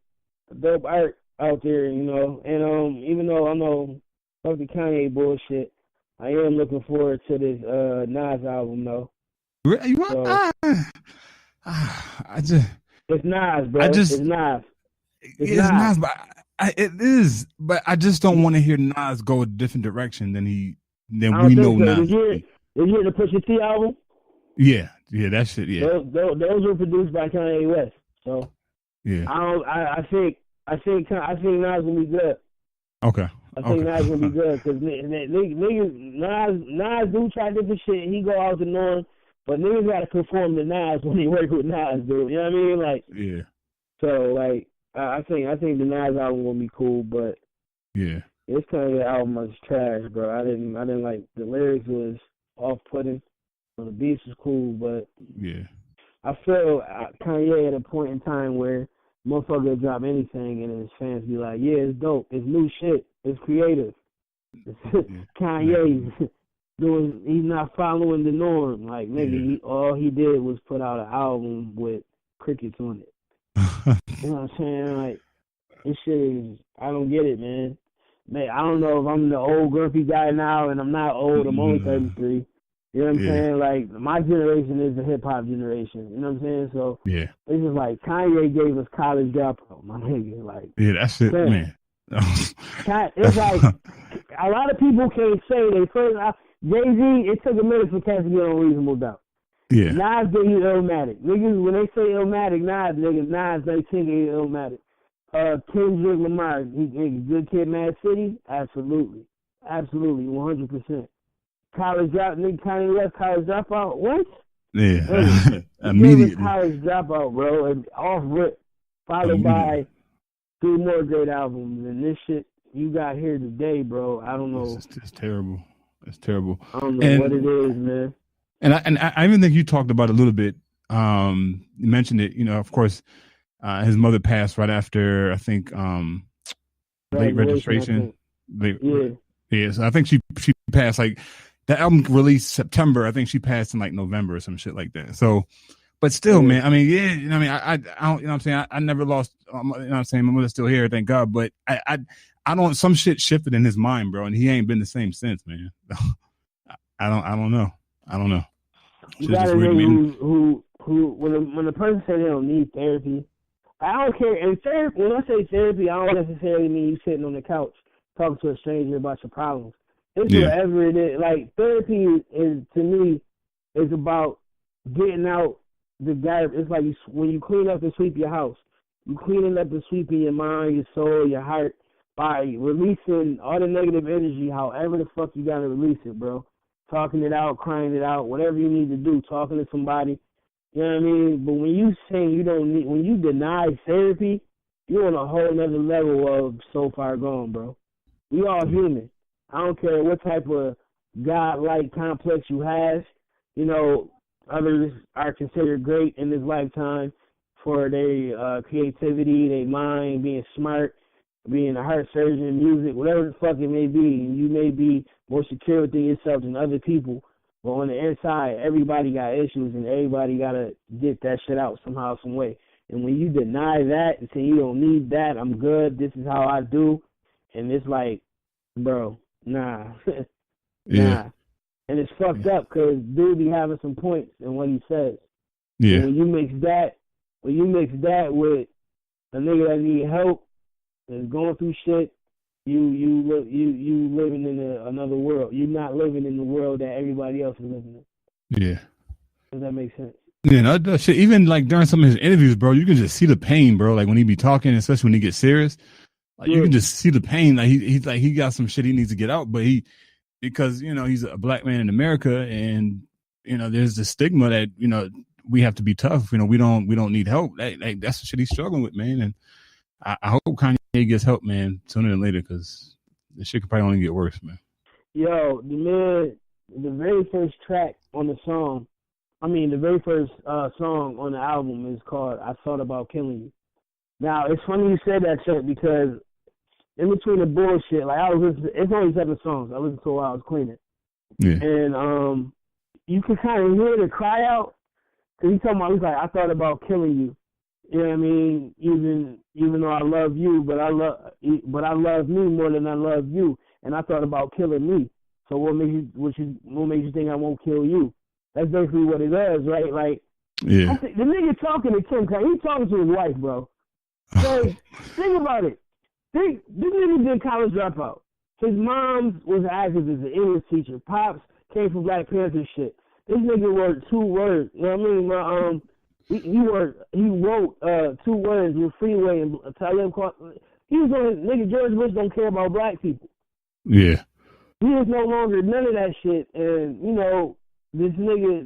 art out there, you know. And even though I know Fuck the Kanye bullshit. I am looking forward to this Nas album though. Really? So, I just. It's Nas, bro. It's Nas. It's Nas, but it is. But I just don't want to hear Nas go a different direction than we know Nas. Did you hear the Pusha T album? Yeah, that shit. Yeah, those were produced by Kanye West. So yeah, I think Nas gonna be good. Okay. I think Nas gonna be good because niggas Nas do try different shit. He go out the norm, but niggas gotta conform to Nas when he work with Nas, dude. You know what I mean? Like, yeah. So like, I think the Nas album gonna be cool, but yeah, this Kanye album was trash, bro. I didn't like the lyrics was off-putting. The beats was cool, but yeah, I feel Kanye at a point in time where motherfucker drop anything and his fans be like, yeah, it's dope, it's new shit, it's creative. Kanye he's not following the norm. Like, nigga, all he did was put out an album with crickets on it. You know what I'm saying? Like, this shit is, I don't get it, man. Man, I don't know if I'm the old grumpy guy now, and I'm not old, I'm only 33. You know what I'm saying? Like, my generation is the hip-hop generation. You know what I'm saying? So, it's just like, Kanye gave us College Dropout, my nigga. Like, that's it, man. It's like, a lot of people can't say they first, Jay-Z, it took a minute for cats to get on Reasonable Doubt. Yeah. Nas gave you Illmatic. Niggas, when they say Illmatic, Nas, they think it's Illmatic. Kendrick Lamar, Good Kid, Mad City? Absolutely. 100%. College Kanye West, College Dropout? What? Yeah. Immediately. College Dropout, bro, and off rip, followed by 3 more great albums. And this shit you got here today, bro, I don't know. It's terrible. It's terrible. I don't know what it is, man. And I even think you talked about it a little bit. You mentioned it, of course, his mother passed right after, I think, late registration. So I think she passed, like, the album released September. I think she passed in like November or some shit like that. So, but still, man, I mean, I don't, you know what I'm saying? I never lost, you know what I'm saying? My mother's still here, thank God. But I don't, some shit shifted in his mind, bro. And he ain't been the same since, man. I don't know. You gotta know who when a person says they don't need therapy, I don't care. And therapy, when I say therapy, I don't necessarily mean you sitting on the couch talking to a stranger about your problems. It's whatever it is. Like, therapy is, to me, is about getting out the garbage. It's like when you clean up and sweep your house. You cleaning up and sweeping your mind, your soul, your heart by releasing all the negative energy, however the fuck you gotta release it, bro. Talking it out, crying it out, whatever you need to do, talking to somebody. You know what I mean? But when you say when you deny therapy, you're on a whole nother level of so far gone, bro. We all human. I don't care what type of God-like complex you have. Others are considered great in this lifetime for their creativity, their mind, being smart, being a heart surgeon, music, whatever the fuck it may be. You may be more secure within yourself than other people, but on the inside, everybody got issues, and everybody got to get that shit out somehow, some way. And when you deny that and say you don't need that, I'm good, this is how I do, and it's like, bro, nah. Nah. And it's fucked up because dude be having some points in what he says. Yeah. And when you mix that with a nigga that need help and going through shit, you living in another world. You're not living in the world that everybody else is living in. Yeah. Does that make sense? Yeah, that shit. Even like during some of his interviews, bro, you can just see the pain, bro. Like when he be talking, especially when he gets serious. Like, you can just see the pain. Like he's like, he got some shit he needs to get out, but because he's a black man in America, and there's the stigma that we have to be tough. We don't need help. Like that's the shit he's struggling with, man. And I hope Kanye gets help, man, sooner than later, because this shit could probably only get worse, man. Yo, the very first track on the song, the very first song on the album is called "I Thought About Killing You." Now, it's funny you said that shit because in between the bullshit, like it's only 7 songs. I listened to it while I was cleaning. Yeah. And you can kind of hear the cry out. Cause he's talking about, he's like, I thought about killing you. You know what I mean? Even though I love you, but I love me more than I love you. and I thought about killing me. So what makes you think I won't kill you? That's basically what it is, right? Like, yeah. the nigga talking to Kim K, he talking to his wife, bro. So think about it. This nigga did college dropout. His mom was an actress as an English teacher. Pops came from Black Panther shit. This nigga wrote 2 words. You know what I mean? He wrote 2 words with Freeway and Talib. He was on nigga. George Bush don't care about black people. Yeah. He is no longer none of that shit. And you know, this nigga,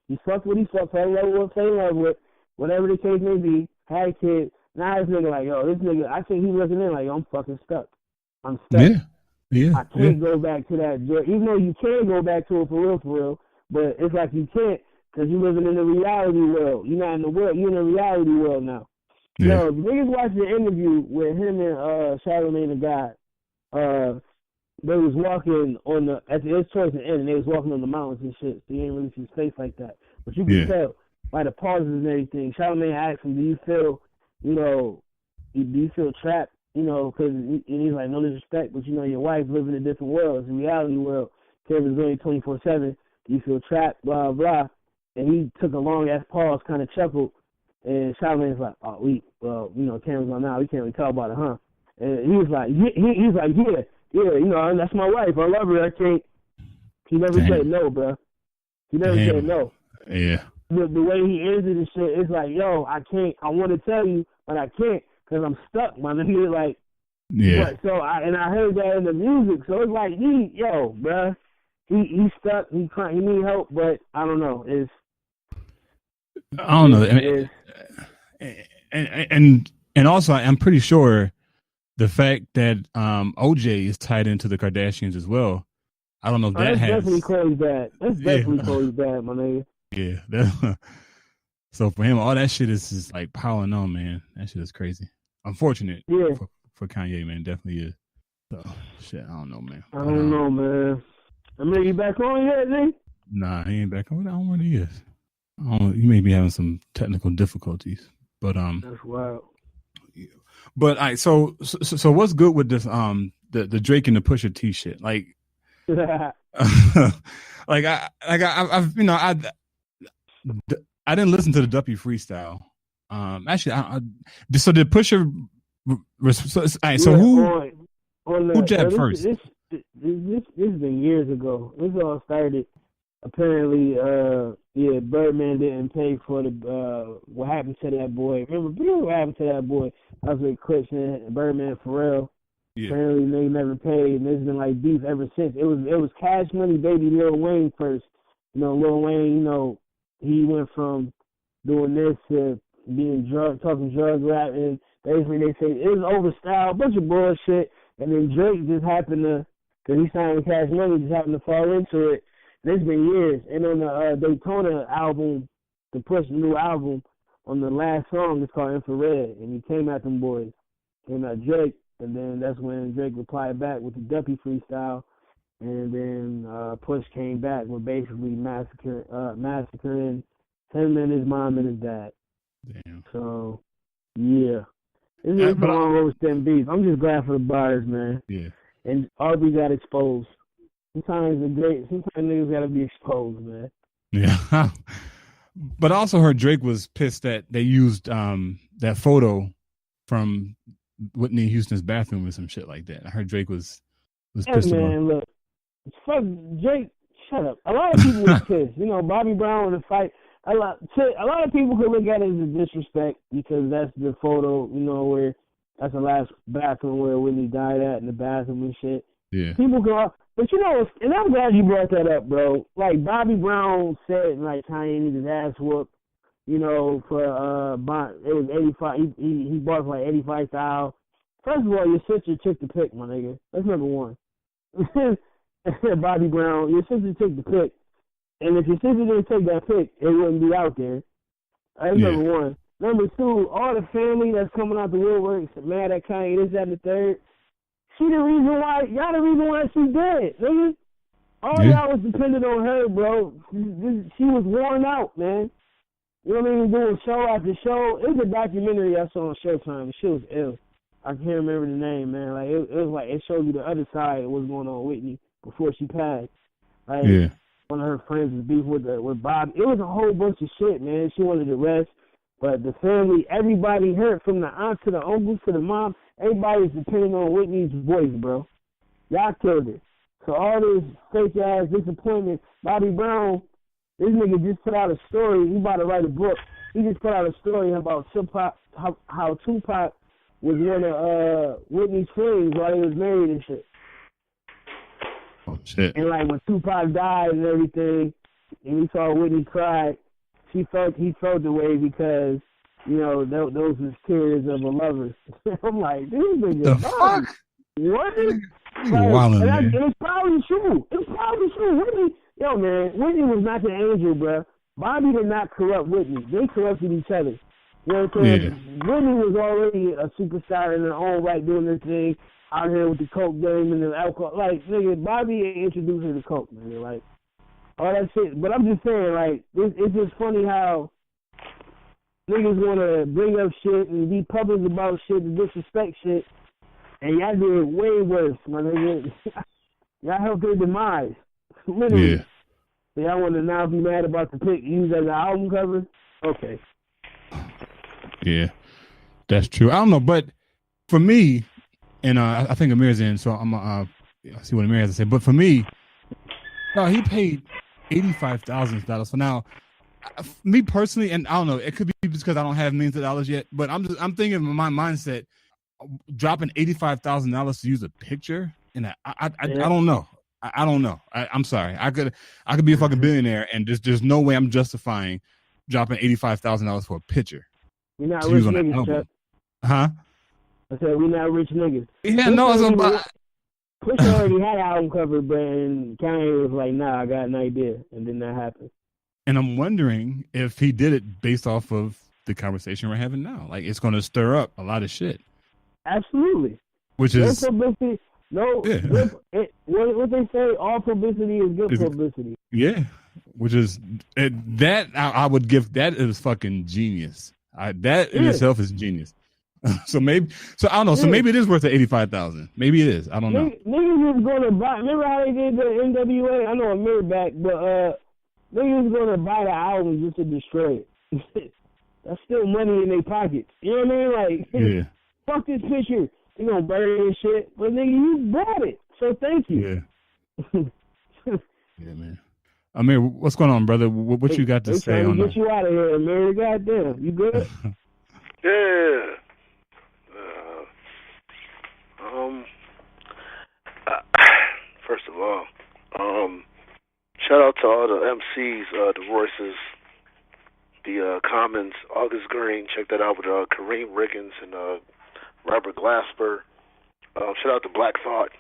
he fucked what he fucked, fell in love with what fell in love with, whatever the case may be. Had a kid. Now this nigga like, yo, this nigga. I think he looking in like, yo, I'm fucking stuck. I'm stuck. Yeah. I can't go back to that. Even though you can go back to it for real. But it's like you can't because you're living in the reality world. You're not in the world. You're in the reality world now. Yeah. Yo, niggas watched the interview with him and Charlamagne the God. They was walking on it's towards the end, and they was walking on the mountains and shit. So you ain't really see his face like that. But you can tell by the pauses and everything. Charlamagne asked him, do you feel trapped? You know, because he's like, no disrespect, but you know, your wife lives in a different world. It's a reality world. Kevin's only 24/7. You feel trapped, blah, blah. And he took a long-ass pause, kind of chuckled. And Charlamagne's like, Cameron's on now. We can't really talk about it, huh? And he was like, yeah, you know, that's my wife. I love her. I can't. He never said no, bro. He never said no. Yeah. The way he answered the shit, it's like, yo, I can't. I want to tell you, but I can't because I'm stuck, my nigga. Like, yeah. So I heard that in the music. So it's like, bruh. He's stuck. He need help, but I don't know. I don't know. And also, I'm pretty sure the fact that OJ is tied into the Kardashians as well. I don't know if that has. Definitely Chloe's bad. That's definitely Chloe's bad, my nigga. Yeah. So for him, all that shit is just like piling on, man. That shit is crazy. Unfortunate. Yeah. For Kanye, man, definitely is. So shit, I don't know, man. I don't know, man. Amir, you back on yet, nigga? Nah, he ain't back on. I don't know what he is. He may be having some technical difficulties, but that's wild. Yeah. But so what's good with this the Drake and the Pusha T shit? Like, I didn't listen to the Duppy freestyle. So did Pusha? Who jabbed first? This has been years ago. This all started apparently. Birdman didn't pay for the what happened to that boy. Remember what happened to that boy? I was with Christian, Birdman, Pharrell. Yeah. Apparently they never paid, and there's been like beef ever since. It was Cash Money Baby Lil Wayne first. You know, Lil Wayne. You know, he went from doing this to being talking drug rap, and basically they say it was overstyled, a bunch of bullshit. And then Drake just happened to, because he signed with Cash Money, just happened to fall into it. And it's been years. And on the Daytona album, the Push new album, on the last song, it's called Infrared. And he came at them boys. Came at Drake. And then that's when Drake replied back with the Duppy freestyle. And then Push came back with basically massacring him and his mom and his dad. Damn. So, yeah. It's a long road to beef. I'm just glad for the bars, man. Yeah. And Aubrey got exposed. Sometimes niggas gotta be exposed, man. Yeah. But I also heard Drake was pissed that they used that photo from Whitney Houston's bathroom or some shit like that. I heard Drake was pissed about it. Man, look. Fuck Drake, shut up. A lot of people was pissed. You know, Bobby Brown in the fight. A lot of people could look at it as a disrespect because that's the photo, you know, where that's the last bathroom where Whitney died at in the bathroom and shit. Yeah. People go, but you know, and I'm glad you brought that up, bro. Like Bobby Brown said, like Kanye needed his ass whooped, you know, for it was 85. He bought for like 85,000. First of all, your sister took the pick, my nigga. That's number one. Bobby Brown, your sister took the pick. And if your sister didn't take that pick, it wouldn't be out there. That's number one. Number two, all the family that's coming out the woodworks mad at Kanye, this, that, and the third. Y'all the reason why she dead, nigga. All y'all was dependent on her, bro. She was worn out, man. You know what I mean? Doing show after show. It was a documentary I saw on Showtime. The shit was ill. I can't remember the name, man. Like it was like it showed you the other side of what's going on with Whitney before she passed. Like one of her friends was beef with Bob. It was a whole bunch of shit, man. She wanted to rest, but the family, everybody hurt, from the aunt to the uncles to the mom. Everybody's depending on Whitney's voice, bro. Y'all killed it. So all this fake ass disappointment. Bobby Brown, this nigga just put out a story. He about to write a book. He just put out a story about Tupac, how Tupac was one of Whitney's friends while he was married and shit. Oh shit! And like when Tupac died and everything, and he saw Whitney cry, he felt the way because those was tears of a lover. I'm like, this nigga, the fuck? What? Like, it's probably true. Whitney, Whitney was not the angel, bro. Bobby did not corrupt Whitney. They corrupted each other. You know what I'm saying? Yeah. Whitney was already a superstar in her own right, doing this thing out here with the coke game and the alcohol. Like, nigga, Bobby introduced her to coke, man. Like, all that shit. But I'm just saying, like, it's just funny how niggas want to bring up shit and be public about shit and disrespect shit, and y'all did it way worse, my nigga. Y'all helped their demise. Literally. Yeah. So y'all want to now be mad about the pic used as an album cover? Okay. Yeah, that's true. I don't know, but for me, and I think Amir's in, so I'm see what Amir has to say. But for me, no, he paid $85,000. So now, me personally, and I don't know, it could be because I don't have millions of dollars yet, but I'm thinking in my mindset, dropping $85,000 to use a picture, and I don't know. I don't know. I'm sorry. I could be a fucking billionaire, and there's no way I'm justifying dropping $85,000 for a picture. We're not rich niggas, Chuck. Huh? I said we're not rich niggas. Yeah, no, it's about. Pusha already had an album cover, but and Kanye was like, "Nah, I got an idea," and then that happened. And I'm wondering if he did it based off of the conversation we're having now. Like, it's going to stir up a lot of shit. Absolutely. Which is publicity. No, yeah. What they say, all publicity is good publicity. Yeah, which is that I would give. That is fucking genius. That in itself is genius. So I don't know. So maybe it is worth the $85,000. Maybe it is. I don't know. Niggas is gonna buy. Remember how they did the NWA? I know Amir back, but niggas is gonna buy the album just to destroy it. That's still money in their pockets. You know what I mean? Like, fuck this picture. You gonna burn this shit, but nigga, you bought it, so thank you. Yeah. Yeah, man. Amir, what's going on, brother? What you got to say on that? Get you out of here, Amir. Goddamn, you good? Yeah. First of all, shout out to all the MCs, the Royces, the Commons, August Green. Check that out with Kareem Riggins and Robert Glasper. Shout out to Black Thought.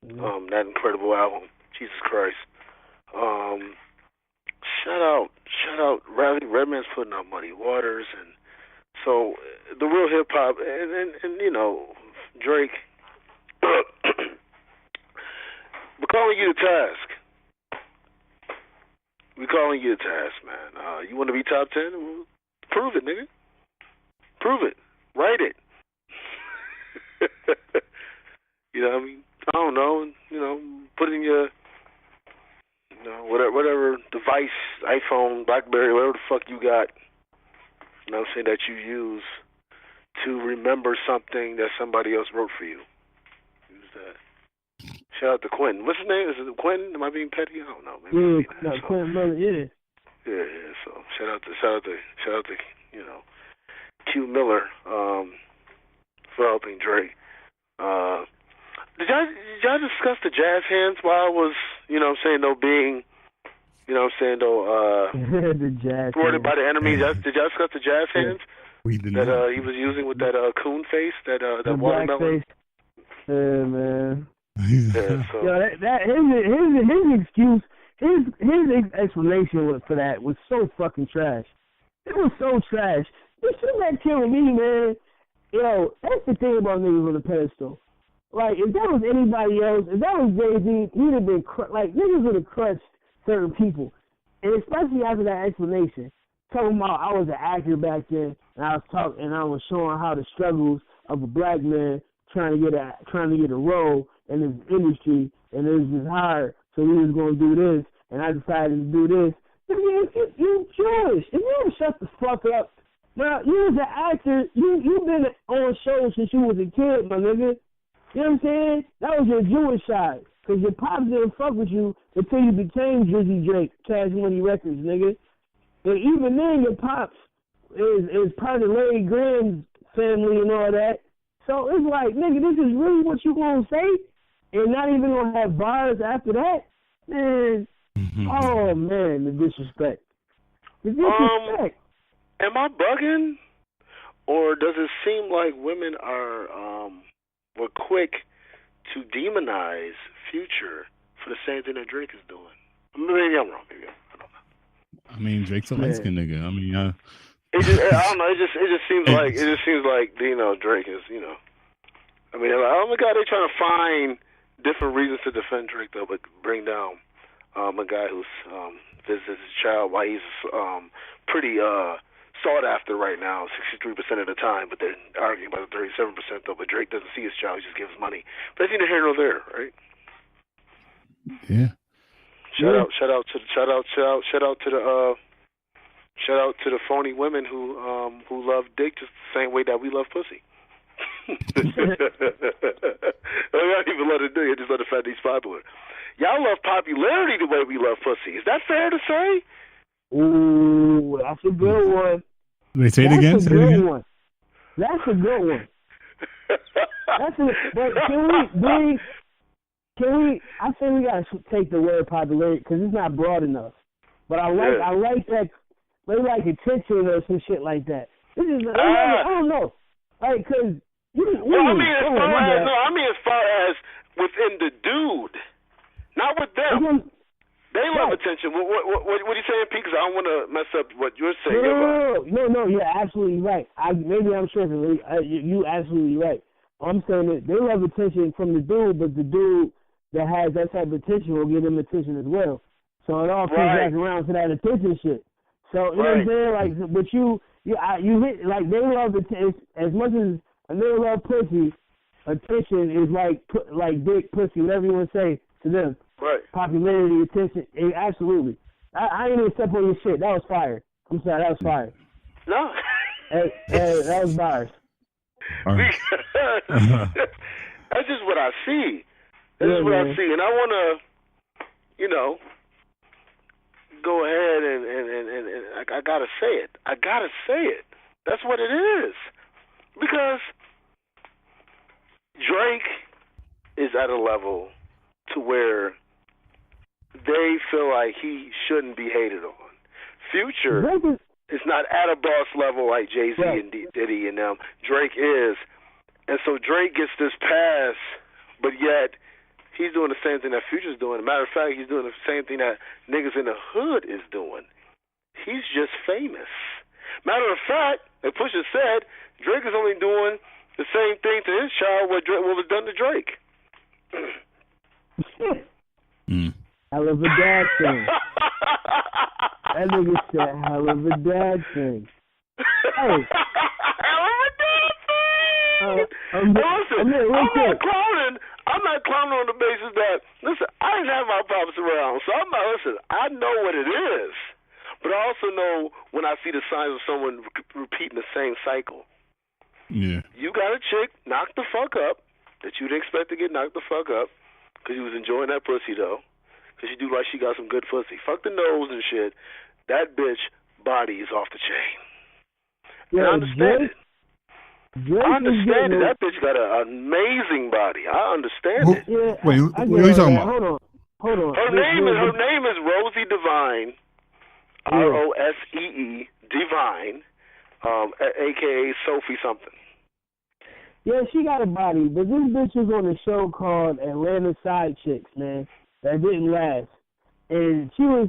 That incredible album, Jesus Christ. Shout out Riley Redman's putting out Muddy Waters, and so the real hip hop and Drake. We're calling you to task. We're calling you to task, man. You want to be top 10? Well, prove it, nigga. Prove it. Write it. You know what I mean? I don't know. Put in your, whatever device, iPhone, BlackBerry, whatever the fuck you got, you know what I'm saying, that you use to remember something that somebody else wrote for you. Use that. Shout out to Quentin. What's his name? Is it Quentin? Am I being petty? I don't know. Maybe Quentin, brother, yeah. Yeah. So shout out to Q Miller for helping Drake. Did y'all discuss the jazz hands while I was, being, the jazz thwarted by the enemies? Did y'all discuss the jazz hands We did that not. he was using with that coon face, that the watermelon? Face. Yeah, man. Yeah, so. His excuse, his explanation for that was so fucking trash. It was so trash. This shit that killing me, man. That's the thing about niggas on the pedestal. Like, if that was anybody else, if that was Jay-Z, he'd have been, niggas would have crushed certain people. And especially after that explanation, talking about I was an actor back then, and I was showing how the struggles of a black man trying to get a role in this industry, and it was just hard, so we was gonna do this, and I decided to do this. You Jewish. If you don't shut the fuck up. Now, you was an actor. You've been on shows since you was a kid, my nigga. You know what I'm saying? That was your Jewish side. Because your pops didn't fuck with you until you became Drizzy Drake, Cash Money Records, nigga. And even then, your pops is part of Larry Graham's family and all that. So it's like, nigga, this is really what you gonna say? And not even gonna have bars after that? Man, oh man, the disrespect. The disrespect. Am I bugging? Or does it seem like women were quick to demonize Future for the same thing that Drake is doing? Maybe I'm wrong. Maybe I don't know. I mean, Drake's a light skinned nigga. I mean, I don't know. It just seems like Drake is, I mean, like, oh my God, they're trying to find different reasons to defend Drake though, but bring down a guy who's visited his child while he's pretty sought after right now, 63% of the time, but they're arguing about the 37% though. But Drake doesn't see his child; he just gives money. But that's neither here nor there, right? Yeah. Shout out to the phony women who love dick just the same way that we love pussy. I don't even love the dick; I just love the fact that he's popular. Y'all love popularity the way we love pussy. Is that fair to say? Ooh, that's a good one. They say it again. That's a good one. That's a good one. But can we? I think we gotta take the word popularity because it's not broad enough. But I like that. They like attention or some shit like that. This is I don't know, like because I mean as far as within the dude, not with them. They love attention. What are you saying, Pete? Because I don't want to mess up what you're saying. No, you're absolutely right. Maybe I'm tripping. You absolutely right. I'm saying that they love attention from the dude, but the dude that has that type of attention will give them attention as well. So it all comes back around to that attention shit. So you know what I'm saying? Like, but you hit like they love attention as much as they love pussy. Attention is like dick, pussy, whatever you want to say to them. Right. Popularity, attention, absolutely. I ain't even step on your shit. That was fire. I'm sorry, that was fire. No. That was bars. That's just what I see. I see. And I want to, go ahead and I got to say it. I got to say it. That's what it is. Because Drake is at a level to where they feel like he shouldn't be hated on. Future is not at a boss level like Jay-Z and Diddy and them. Drake is. And so Drake gets this pass, but yet he's doing the same thing that Future's doing. As a matter of fact, he's doing the same thing that niggas in the hood is doing. He's just famous. Matter of fact, like Pusha said, Drake is only doing the same thing to his child what was done to Drake. Hell of a dad thing. That nigga said hell of a dad thing. Hey. Hell of a dad thing! I'm not clowning on the basis that, listen, I didn't have my pops around, so I know what it is. But I also know when I see the signs of someone repeating the same cycle. Yeah. You got a chick knocked the fuck up that you didn't expect to get knocked the fuck up because you was enjoying that pussy, though. Because you do like she got some good pussy. Fuck the nose and shit. That bitch body is off the chain. Yeah, I understand it. I understand it. That bitch got an amazing body. I understand it. Yeah, Wait, what are you talking about? Hold on. Her name is Rosie Divine. Rosee Divine, a.k.a. Sophie something. Yeah, she got a body, but this bitch was on a show called Atlanta Side Chicks, man. That didn't last, and she was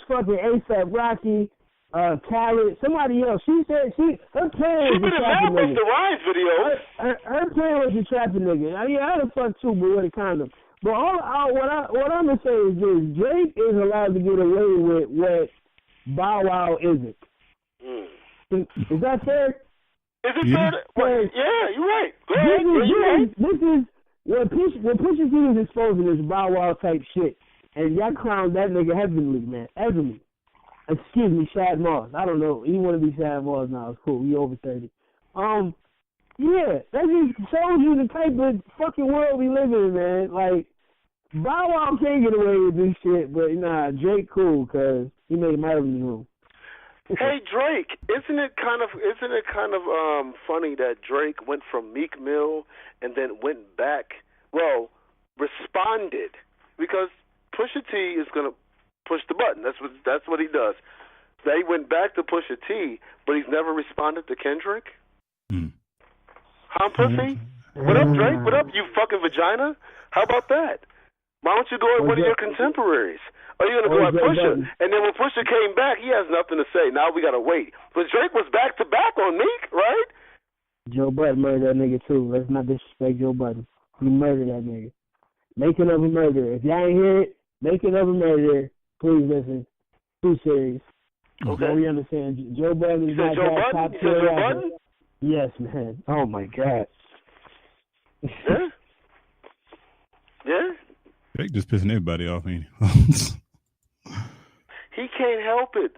fucking A$AP Rocky, Khaled, somebody else. She said her plan was to trap a nigga. The Ryan's video. Her plan was to trap a nigga. I mean, I'd have fucked too, but with a condom. But what I'm gonna say is this: Drake is allowed to get away with what Bow Wow isn't. Is that fair? Is it fair? Yeah, you're right. Go ahead. This is what Pusha T was exposing this Bow Wow type shit, and y'all clowned that nigga heavily, man, heavily. Excuse me, Shad Moss. I don't know. You want to be Shad Moss now? It's cool. We over 30. Yeah, that just shows you the type of fucking world we live in, man. Like, Bow Wow can't get away with this shit, but nah, Drake cool because he made my living room. Hey Drake, isn't it kind of funny that Drake went from Meek Mill and then went back? Well, responded because Pusha T is gonna push the button. That's what he does. They went back to Pusha T, but he's never responded to Kendrick. Huh, pussy? What up, Drake? What up, you fucking vagina? How about that? Why don't you go at one of your contemporaries? Are you going to go at Pusha? And then when Pusha came back, he has nothing to say. Now we got to wait. But Drake was back to back on Meek, right? Joe Budden murdered that nigga, too. Let's not disrespect Joe Budden. He murdered that nigga. Making of a murderer. If y'all ain't hear it, Making of a Murderer, please listen. Too serious. Okay. So we understand. Joe Budden is not that top tier. You said Joe Budden? Yes, man. Oh, my God. Yeah? Yeah? Drake just pissing everybody off, ain't he? He can't help it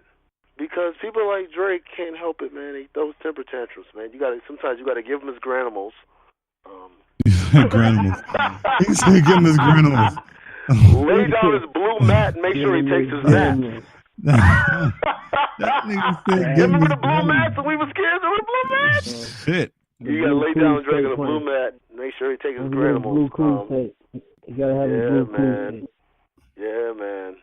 because people like Drake can't help it, man. He throws temper tantrums, man. Sometimes you gotta give him his granimals. Granimals. He said give him his granimals. Lay down his blue mat and make sure he takes his nap. That nigga said, remember the blue mats when we was kids? Remember the blue mats? Shit. You gotta lay down Drake on a blue mat. Make sure he takes his granimals. You gotta have his blue man. Yeah, man.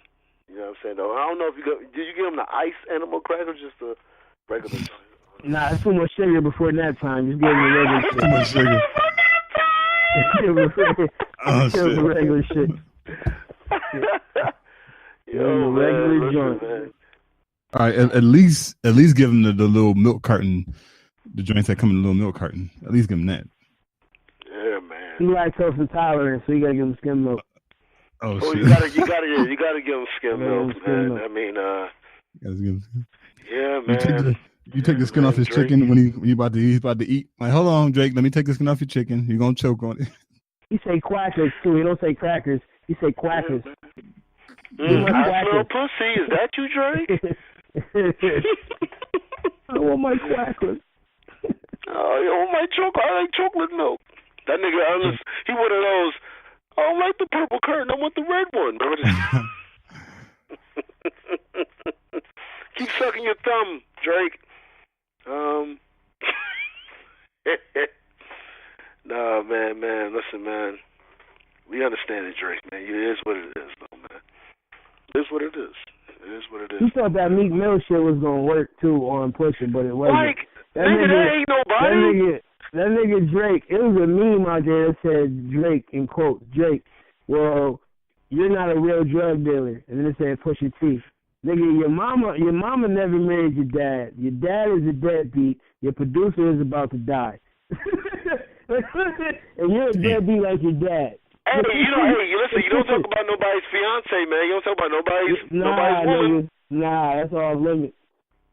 You know what I'm saying? Though I don't know if did you give him the ice animal crack or just the regular? Nah, it's too much sugar before that time. Just give him the regular shit. Too much sugar. Give him the regular shit. Yo, regular joint. Man. All right, at least give him the little milk carton. The joints that come in the little milk carton. At least give him that. Yeah, man. He lactose intolerant, so you gotta give him skim milk. Oh shit! You gotta give him skim milk, man. I mean, yeah, man. You take the skin off his chicken when he's about to eat. Like, hold on, Drake. Let me take the skin off your chicken. You're gonna choke on it. He say quackers too. He don't say crackers. He say quackers. I smell pussy. Is that you, Drake? I want my quackers. Oh, you want my chocolate? I like chocolate milk. That nigga, he one of those. I don't like the purple curtain. I want the red one. Keep sucking your thumb, Drake. Nah, man. Listen, man. We understand it, Drake, man. It is what it is, though, man. It is what it is. It is what it is. You thought that Meek Mill shit was gonna work too on Pusha, but it wasn't. Like, that ain't nobody. That nigga Drake, it was a meme out there that said Drake, in quotes, Drake, well, you're not a real drug dealer. And then it said Pusha T. Nigga, your mama never married your dad. Your dad is a deadbeat. Your producer is about to die. And you're a deadbeat like your dad. Hey, listen, you don't talk about nobody's fiance, man. You don't talk about nobody's woman. Nah, that's off limits.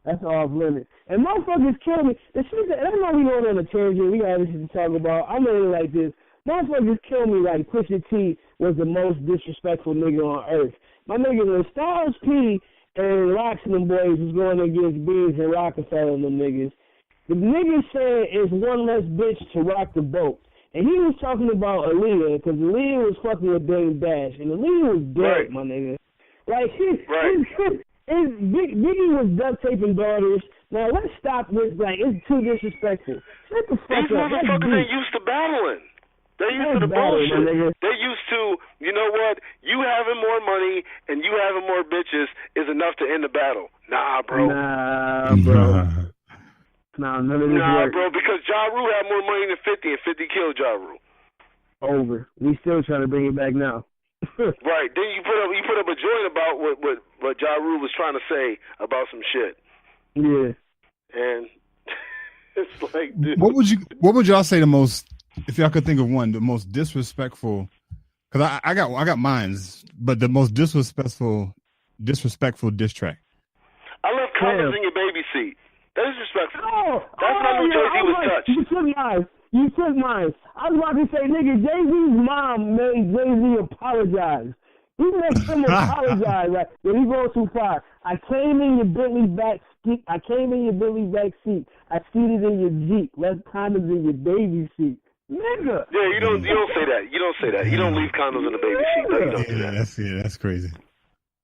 That's off limits. And motherfuckers kill me. The shit that, I know we going on a tangent. We got other shit to talk about. I'm really like this. Motherfuckers kill me like Pusha T was the most disrespectful nigga on earth. My nigga, when Styles P and Rocks and them boys was going against Beans and Rockefeller and them niggas, the nigga said it's one less bitch to rock the boat. And he was talking about Aaliyah, because Aaliyah was fucking with Dame Dash, and Aaliyah was dead, my nigga. Like, Biggie was duct taping daughters. Now, let's stop with, like, it's too disrespectful. Shut the fuck These up. motherfuckers ain't used to battling. They're used to the bullshit. They're used to, you know what, you having more money and you having more bitches is enough to end the battle. Nah, bro. Nah, bro. Nah, none of this work. Bro, because Ja Rule had more money than 50, and 50 killed Ja Rule. Over. We still trying to bring it back now. Right. Then you put up a joint about what Ja Rule was trying to say about some shit. Yeah. And it's like, dude. What would y'all say the most, if y'all could think of one, the most disrespectful? Because I got mines, but the most disrespectful diss track. I left condoms in your baby seat. That is disrespectful. That's when I knew Jay-Z was touched. You took mine. I was about to say, nigga, Jay-Z's mom made Jay-Z apologize. He makes him apologize, right? When he goes too far. I came in your Bentley back seat. I seated in your Jeep. Left condoms in your baby seat. Nigga. Yeah, you don't say that. You don't say that. You don't leave condoms in the baby seat. No, you don't do that. That's crazy.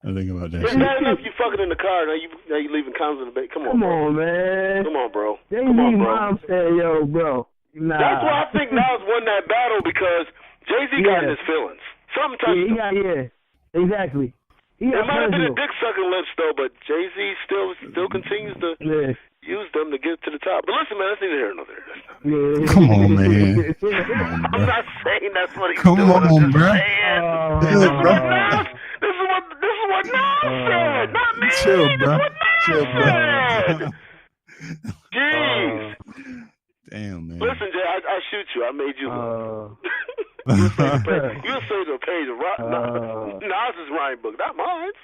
I think about that. It's bad enough you fucking in the car. Now you leaving condoms in the baby. Come on, man. Come on, bro. Jay-Z's mom said, yo, bro. Nah. That's why I think Nas won that battle because Jay-Z got in his feelings. Something touched him. Exactly. It might have been a dick sucking lips though, but Jay-Z still continues to use them to get to the top. But listen, man, that's neither here nor there. Come on, man. I'm not saying that's what he's doing. Come on, bro. This is what Nas said, not me. Chill, bro. Jeez. Damn, man. Listen, Jay, I shoot you. I made you look. You'll say the page of Nas's rhyme book, not mine.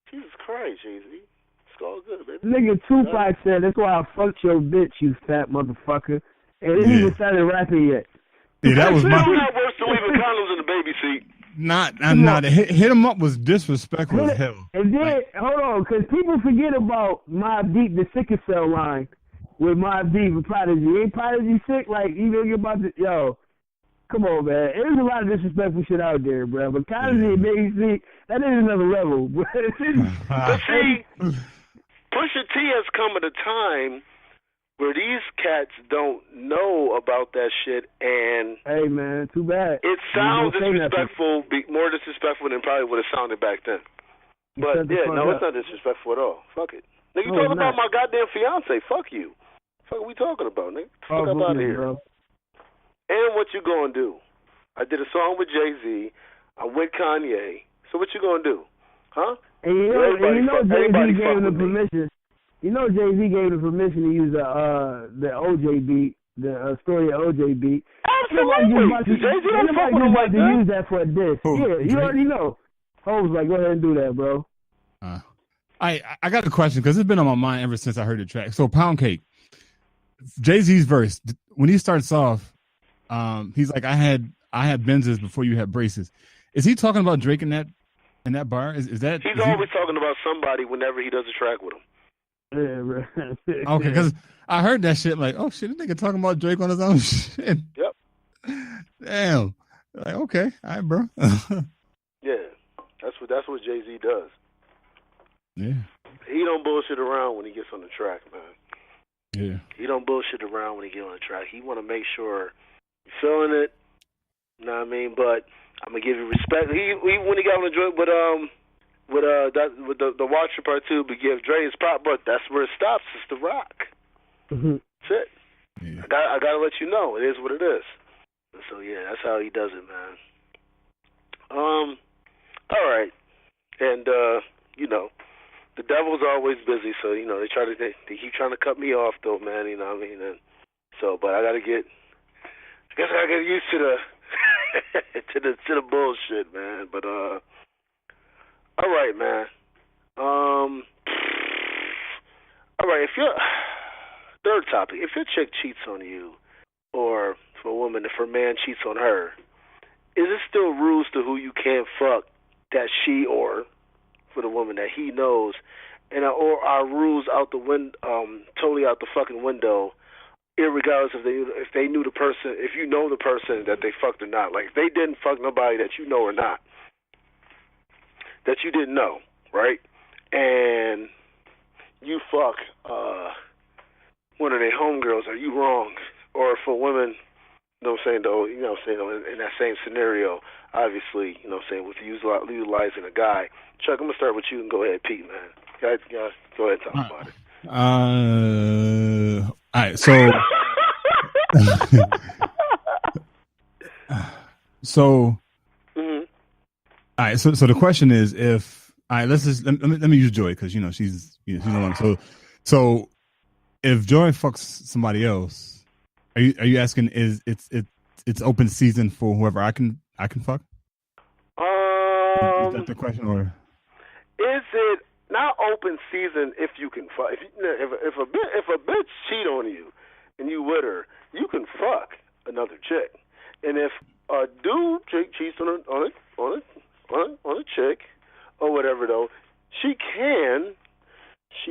Jesus Christ, Jay-Z. It's all good, baby. Nigga, Tupac said, that's why I fucked your bitch, you fat motherfucker. And it didn't even started rapping yet. Yeah, that was my... It's not worse than leaving condoms in the baby seat. Not. Hit him up was disrespectful as hell. And then, hold on, because people forget about Mobb Deep, the sickle cell line with Mobb Deep and Prodigy. Ain't Prodigy sick? Like, you think about the... Yo... Come on, man. There's a lot of disrespectful shit out there, bro. But Kanye and Jay-Z, that is another level. But see, Pusha T has come at a time where these cats don't know about that shit, and hey, man, too bad. It sounds disrespectful, more disrespectful than probably would have sounded back then. But yeah, no, it's not disrespectful at all. Fuck it. Nigga, you talking about my goddamn fiance? Fuck you. Fuck, what we talking about, nigga? Fuck up out of here. Bro. And what you gonna do? I did a song with Jay-Z. I'm with Kanye. So what you gonna do? Huh? And you know Jay-Z gave him the permission. You know Jay-Z gave him the permission to use the OJ beat, the story of OJ beat. Absolutely. Jay-Z don't fuck with him like that. Use that for a diss. Yeah, you already know. I was like, go ahead and do that, bro. I got a question because it's been on my mind ever since I heard the track. So Pound Cake, Jay-Z's verse, when he starts off, he's like, I had Benzes before you had braces. Is he talking about Drake in that bar? Is that? He's always talking about somebody whenever he does a track with him. Yeah, bro. Okay, because I heard that shit. Like, oh shit, this nigga talking about Drake on his own shit. Yep. Damn. Like, okay, all right, bro. Yeah, that's what Jay-Z does. Yeah. He don't bullshit around when he gets on the track, man. Yeah. He don't bullshit around when he get on the track. He want to make sure you're feeling it. You know what I mean? But I'm gonna give you respect. He when he got on the joint with the Watcher Part 2, but give Dre his pop, but that's where it stops. It's the rock. Mm-hmm. That's it. Yeah. I gotta let you know it is what it is. And so yeah, that's how he does it, man. All right, and you know, the devil's always busy, so you know they keep trying to cut me off though, man. You know what I mean? And so, but I guess I gotta get used to the to the bullshit, man. But all right, man. All right, if your third topic, if your chick cheats on you, or for a woman, if her man cheats on her, is it still rules to who you can't fuck that she, or for the woman that he knows, and or are rules out the totally out the fucking window, irregardless if they knew the person, if you know the person that they fucked or not. Like if they didn't fuck nobody that you know or not, that you didn't know, right? And you fuck one of their homegirls, are you wrong? Or for women, you know what I'm saying, though, in that same scenario, obviously, you know what I'm saying, with utilizing a guy. Chuck, I'm going to start with you and go ahead, Pete, man. Guys, go ahead and talk about it. All right, so... Mm-hmm. All right, so the question is if... All right, let me use Joy, because, she's no longer... So if Joy fucks somebody else, are you asking it's open season for whoever I can fuck? Is that the question, or is it? not open season if you can fuck. If a bitch cheat on you and you with her, you can fuck another chick. And if a dude cheats on a chick or whatever, though, she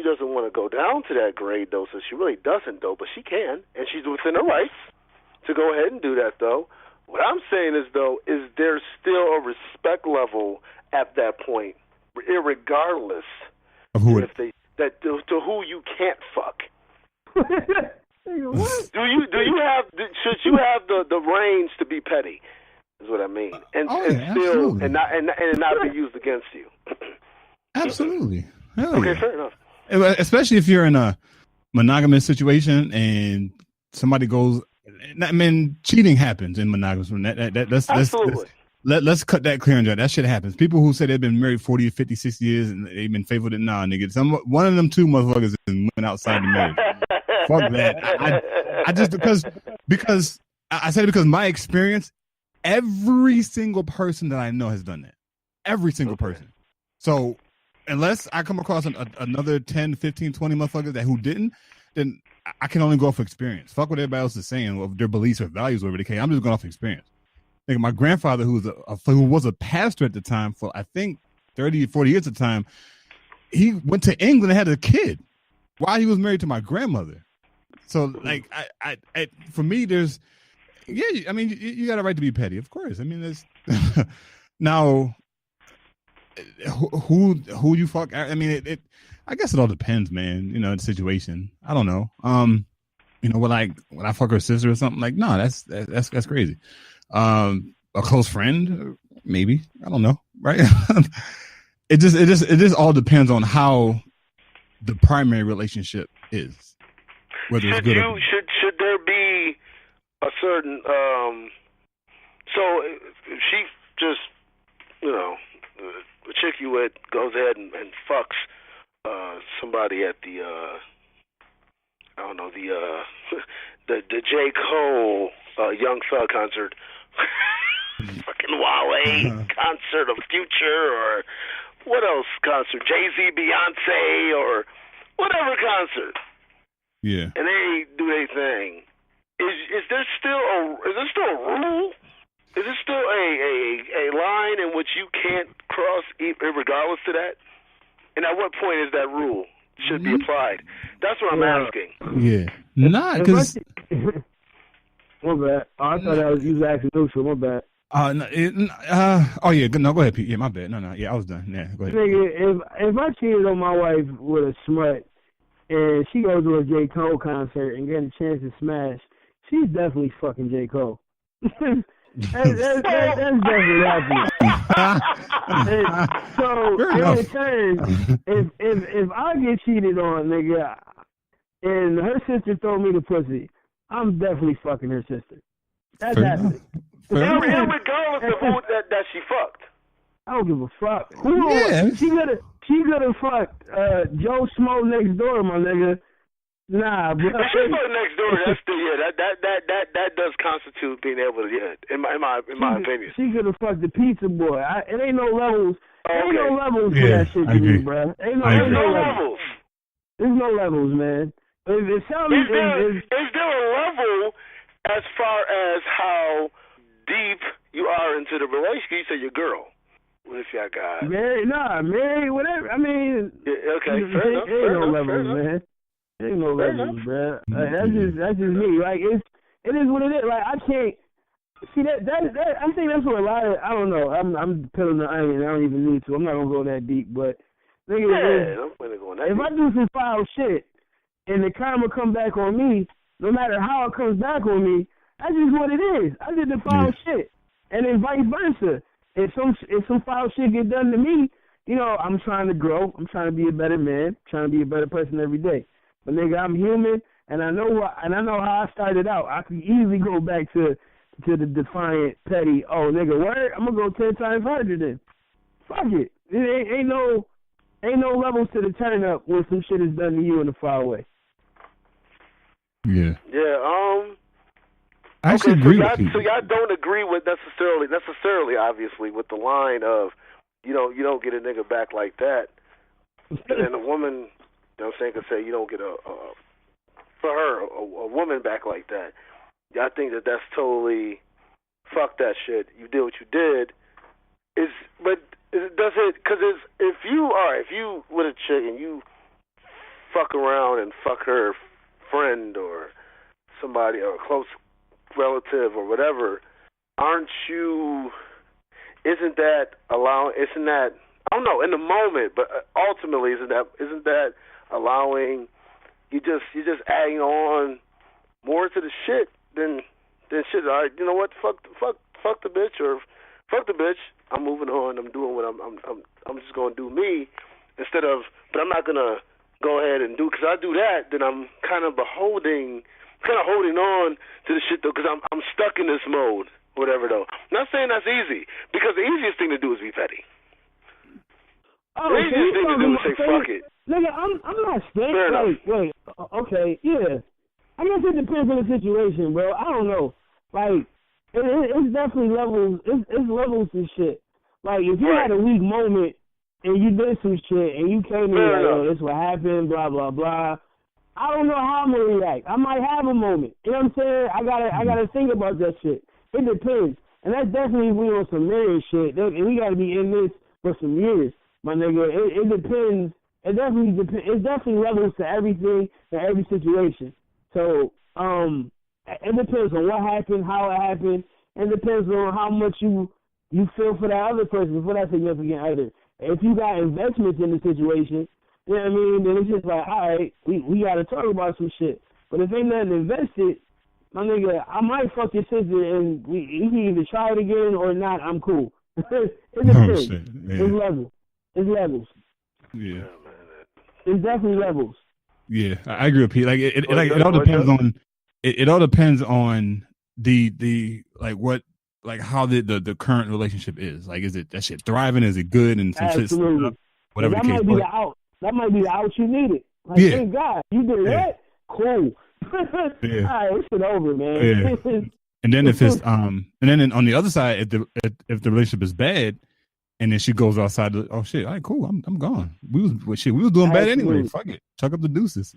doesn't want to go down to that grade, though, so she really doesn't, though, but she can, and she's within her rights to go ahead and do that, though. What I'm saying is, though, is there's still a respect level at that point, irregardless of who to who you can't fuck. What? Should you have the range to be petty? Is what I mean, and still and not be used against you. Absolutely. Okay, fair enough. Especially if you're in a monogamous situation and somebody goes. I mean, cheating happens in monogamous. Let's cut that clear and dry. That shit happens. People who say they've been married 40, 50, 60 years and they've been faithful to nigga. One of them two motherfuckers went outside the marriage. Fuck that. I just because I said it because my experience, every single person that I know has done that. Every single person. So unless I come across another 10, 15, 20 motherfuckers who didn't, then I can only go off experience. Fuck what everybody else is saying, or their beliefs or values, whatever the case. I'm just going off experience. Like my grandfather, who was a pastor at the time for I think 30, 40 years at the time, he went to England and had a kid while he was married to my grandmother. So like I for me, there's I mean you got a right to be petty, of course. I mean there's now who you fuck. I mean it I guess it all depends, man. You know, the situation. I don't know. You know, when I fuck her sister or something, like, no, that's crazy. A close friend, maybe. I don't know, right? It just all depends on how the primary relationship is. Whether it's good or should there be a certain so if she just the chick you with goes ahead and fucks somebody at the I don't know, the J. Cole Young Thug concert, fucking Wale concert of Future, or what else concert, Jay-Z, Beyonce, or whatever concert. Yeah. And they do their thing. Is there still a rule? Is there still a line in which you can't cross regardless to that? And at what point is that rule should be applied? That's what I'm asking. Yeah. Nah, because... My bad. Oh, I thought that was you asking neutral. My bad. Oh yeah. No, go ahead, Pete. Yeah, my bad. No. Yeah, I was done. Yeah, go ahead. Nigga, if I cheated on my wife with a smut and she goes to a J. Cole concert and gets a chance to smash, she's definitely fucking J. Cole. That's definitely happening. So in return, if I get cheated on, nigga, and her sister throw me the pussy, I'm definitely fucking her sister. That's happening. Regardless of who that she fucked. I don't give a fuck. She could have fucked Joe Smo next door, my nigga. Nah, bro. If she fucked next door, that's still that does constitute being able to in my opinion. She could have fucked the pizza boy. It ain't no levels. Ain't no levels for that shit to me, bro. Ain't no levels. There's no levels, man. Is there a level as far as how deep you are into the relationship? You say your girl. What if y'all got married, whatever. I mean, okay, fair enough. Ain't no levels, man. Ain't no levels, bro. That's just me. Like it is what it is. Like I can't see that. I think that's what a lot of. I don't know. I'm peeling the onion. I don't even need to. I'm not gonna go that deep, but I'm gonna go that deep. If I do some foul shit and the karma come back on me, no matter how it comes back on me, that's just what it is. I did the foul shit, and then vice versa. If some foul shit get done to me, I'm trying to grow. I'm trying to be a better man. Trying to be a better person every day. But nigga, I'm human, and I know how I started out. I could easily go back to the defiant, petty. Oh, nigga, word? I'm gonna go 10 times harder then. Fuck it. Ain't no levels to the turn up when some shit is done to you in a foul way. Yeah. Yeah. I actually agree with you. So y'all don't agree with necessarily, obviously, with the line of you don't get a nigga back like that. And then a woman, you know what I'm saying, could say you don't get for her, a woman back like that. I think that's totally, fuck that shit. You did what you did. But does it, because if you with a chick and you fuck around and fuck her friend or somebody or a close relative or whatever, isn't that, I don't know, in the moment, but ultimately isn't that allowing, you just adding on more to the shit than shit. All right, you know what? Fuck the bitch, or fuck the bitch. I'm moving on. I'm doing what I'm just gonna do me instead of. But I'm not gonna go ahead and do, because I do that, then I'm kind of holding on to the shit though, because I'm stuck in this mode, whatever though. I'm not saying that's easy, because the easiest thing to do is be petty. Oh, the easiest thing to do is say fuck it. Nigga, I'm not saying, wait, okay, yeah. I guess it depends on the situation, bro. I don't know. Like, it's definitely levels. It's levels to shit. Like, if you had a weak moment and you did some shit and you came in like, oh, this what happened, blah, blah, blah, I don't know how I'm gonna react. I might have a moment. You know what I'm saying? I gotta think about that shit. It depends. And that's definitely we on some marriage shit. And we gotta be in this for some years, my nigga. It depends. It definitely depends. It's definitely levels to everything and every situation. So, it depends on what happened, how it happened, and it depends on how much you feel for that other person, for that significant other. If you got investments in the situation, you know what I mean, then it's just like, all right, we got to talk about some shit. But if ain't nothing invested, my nigga, I might fuck your sister and we can either try it again or not, I'm cool. It depends. Oh, yeah. It's levels. It's levels. Yeah. It's definitely levels. Yeah, I agree with Pete. Like it all depends on it all depends on the like what, like how the current relationship is. Like, is it that shit thriving? Is it good? And some shit up, whatever the case. Might be the out. That might be the out you needed. Like, thank God you did that. Cool. Yeah. All right, it's shit over, man. Yeah. And then if it's and then on the other side, if the relationship is bad, and then she goes outside, oh shit, all right, cool, I'm gone. We was doing bad anyway. Fuck it, chuck up the deuces.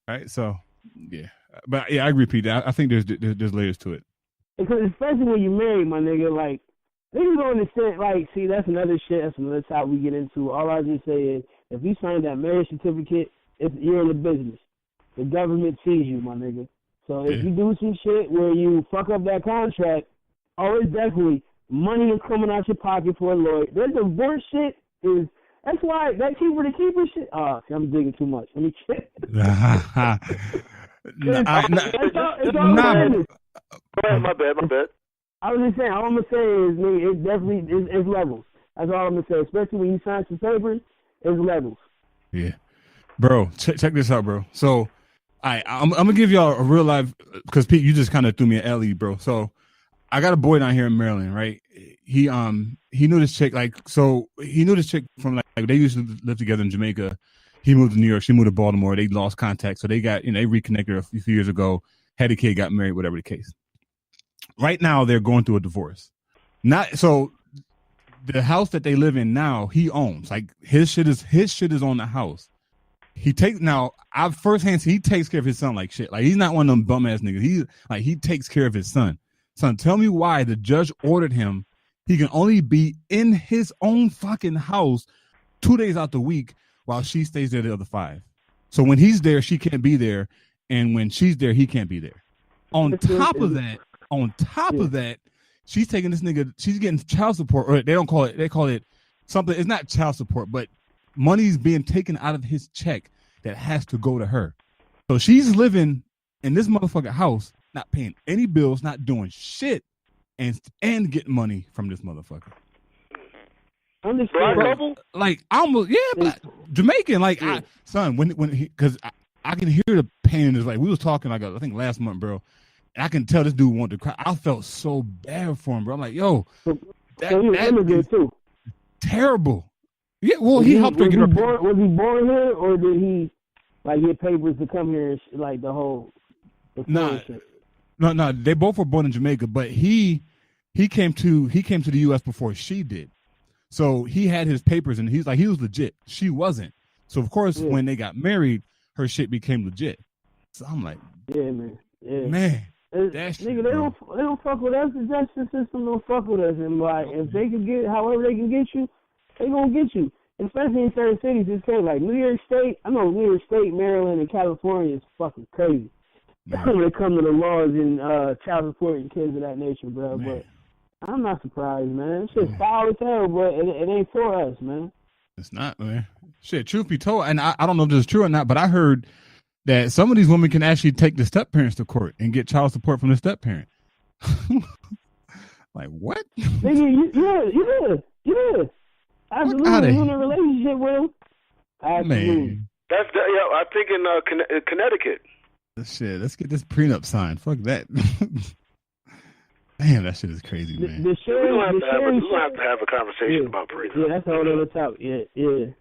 Right, so yeah, but yeah, I agree, Pete. I think there's layers to it. Because especially when you're married, my nigga, like niggas don't understand. Like, see, that's another shit. That's another topic we get into. All I just say is, if you sign that marriage certificate, you're in the business. The government sees you, my nigga. So if you do some shit where you fuck up that contract, it's definitely money is coming out your pocket for a lawyer. That divorce shit is, that's why that keeper to keeper shit. Oh, see, I'm digging too much. Let me check. My bad. I was just saying, all I'm going to say is, nigga, it's definitely, it's levels. That's all I'm going to say. Especially when you sign some papers, it's levels. Yeah. Bro, check this out, bro. So, I'm going to give y'all a real life, because Pete, you just kind of threw me an alley, bro. So, I got a boy down here in Maryland, right? He knew this chick, from like they used to live together in Jamaica. He moved to New York. She moved to Baltimore. They lost contact, so they got, they reconnected a few years ago. Had a kid, got married, whatever the case. Right now, they're going through a divorce. The house that they live in now, he owns. Like his shit is on the house. He takes care of his son like shit. Like, he's not one of them bum ass niggas. He takes care of his son. Son, tell me why the judge ordered him. He can only be in his own fucking house 2 days out the week while she stays there the other 5. So when he's there, she can't be there. And when she's there, he can't be there. On top of that, she's taking this nigga, she's getting child support, or they call it something. It's not child support, but money's being taken out of his check that has to go to her. So she's living in this motherfucking house, not paying any bills, not doing shit, and getting money from this motherfucker. Like, almost, but Jamaican, like, because I can hear the pain in his, like, we was talking, like, I think last month, bro, and I can tell this dude wanted to cry. I felt so bad for him, bro. I'm like, yo, that is too terrible. Yeah, well, he helped her get her. Was he born here, or did he, like, get papers to come here, and like, the whole... No, they both were born in Jamaica, but he came to the U.S. before she did. So he had his papers, and he was legit. She wasn't. So of course, when they got married, her shit became legit. So I'm like, yeah, man, that shit, nigga, they don't fuck with us. The justice system don't fuck with us, and like if they can get however they can get you, they gonna get you. Especially in certain cities, it's crazy. Like New York State, I know New York State, Maryland, and California is fucking crazy when it comes to the laws and child support and kids of that nature, bro. Man. But I'm not surprised, man. It's just foul as hell, but it ain't for us, man. It's not, man. Shit, truth be told, and I don't know if this is true or not, but I heard that some of these women can actually take the step parents to court and get child support from the step parent. Like what? Nigga, yeah. Absolutely, you in a relationship with him. Absolutely. Man. I think in Connecticut. Shit, let's get this prenup signed. Fuck that. Damn, that shit is crazy, man. We don't have to have a conversation about prenup. Yeah, that's all over the top. Yeah. Yeah,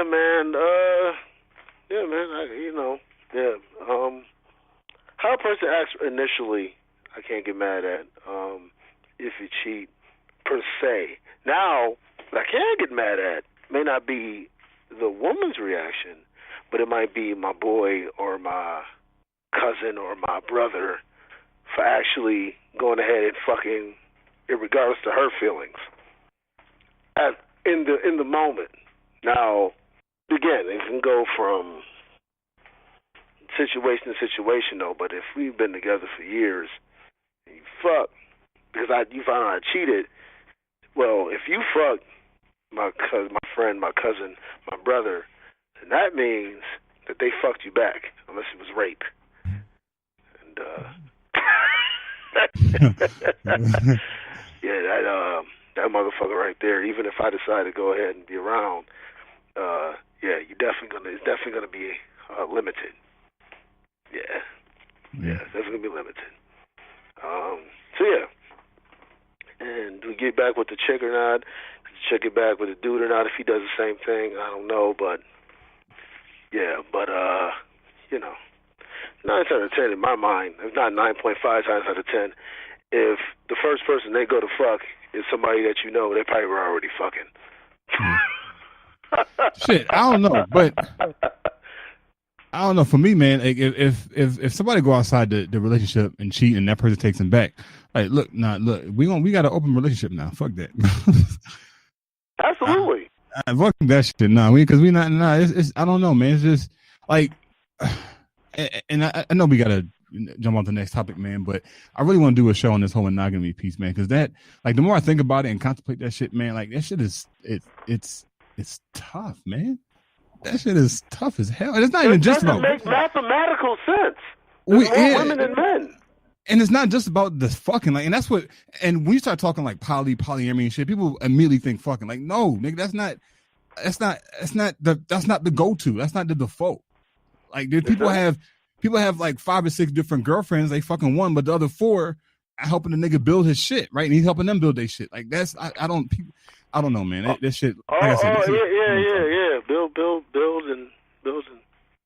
man. How a person acts initially, I can't get mad at. If you cheat, per se. Now, what I can get mad at may not be the woman's reaction, but it might be my boy or my cousin or my brother for actually going ahead and fucking, regardless to her feelings, in the moment. Now, again, it can go from situation to situation, though. But if we've been together for years, and you fuck because you found out I cheated. Well, if you fuck my friend, my cousin, my brother, then that means that they fucked you back, unless it was rape. And that motherfucker right there. Even if I decide to go ahead and be around, it's definitely gonna be limited. It's definitely gonna be limited. And do we get back with the chick or not? Does the chick get back with the dude or not? If he does the same thing, I don't know. But 9 out of 10 in my mind, if not 9.5 times out of 10, if the first person they go to fuck is somebody that you know, they probably were already fucking. Shit, I don't know, but I don't know. For me, man, like if somebody go outside the relationship and cheat and that person takes them back, like look, we got an open relationship now. Fuck that. Absolutely. Fuck that shit. It's I don't know, man. It's just like, and I know we gotta jump on to the next topic, man. But I really want to do a show on this whole monogamy piece, man, because that, like, the more I think about it and contemplate that shit, man, like that shit is it's tough, man. That shit is tough as hell. And it's not even just about. It doesn't make mathematical sense. There's more women than men. And it's not just about the fucking, like, and that's what, and when you start talking like polyamory and shit, people immediately think fucking. Like, no, nigga, that's not the go-to. That's not the default. Like, people have like 5 or 6 different girlfriends. They fucking one, but the other 4 are helping the nigga build his shit, right? And he's helping them build their shit. Like, that's, I don't know, man. That shit. Like I said, yeah. Build and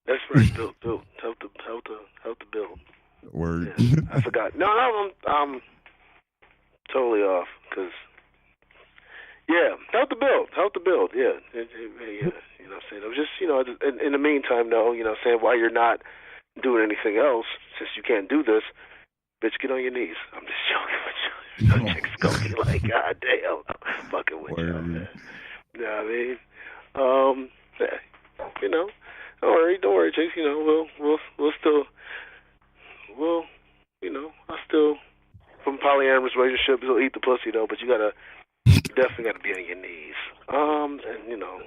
that's right. Build. Help to build. Word. Yeah, I forgot. No, I'm totally off because help to build. Yeah. You know what I'm saying? It was just, in the meantime, though, you know what I'm saying, while you're not doing anything else, since you can't do this, bitch, get on your knees. I'm just joking with you. Some chicks gonna be like, God damn, I'm fucking with you, man. You know what I mean? Don't worry, chicks. You know, we'll still, I still, from polyamorous relationships, we'll eat the pussy though. But you definitely gotta be on your knees. And you know,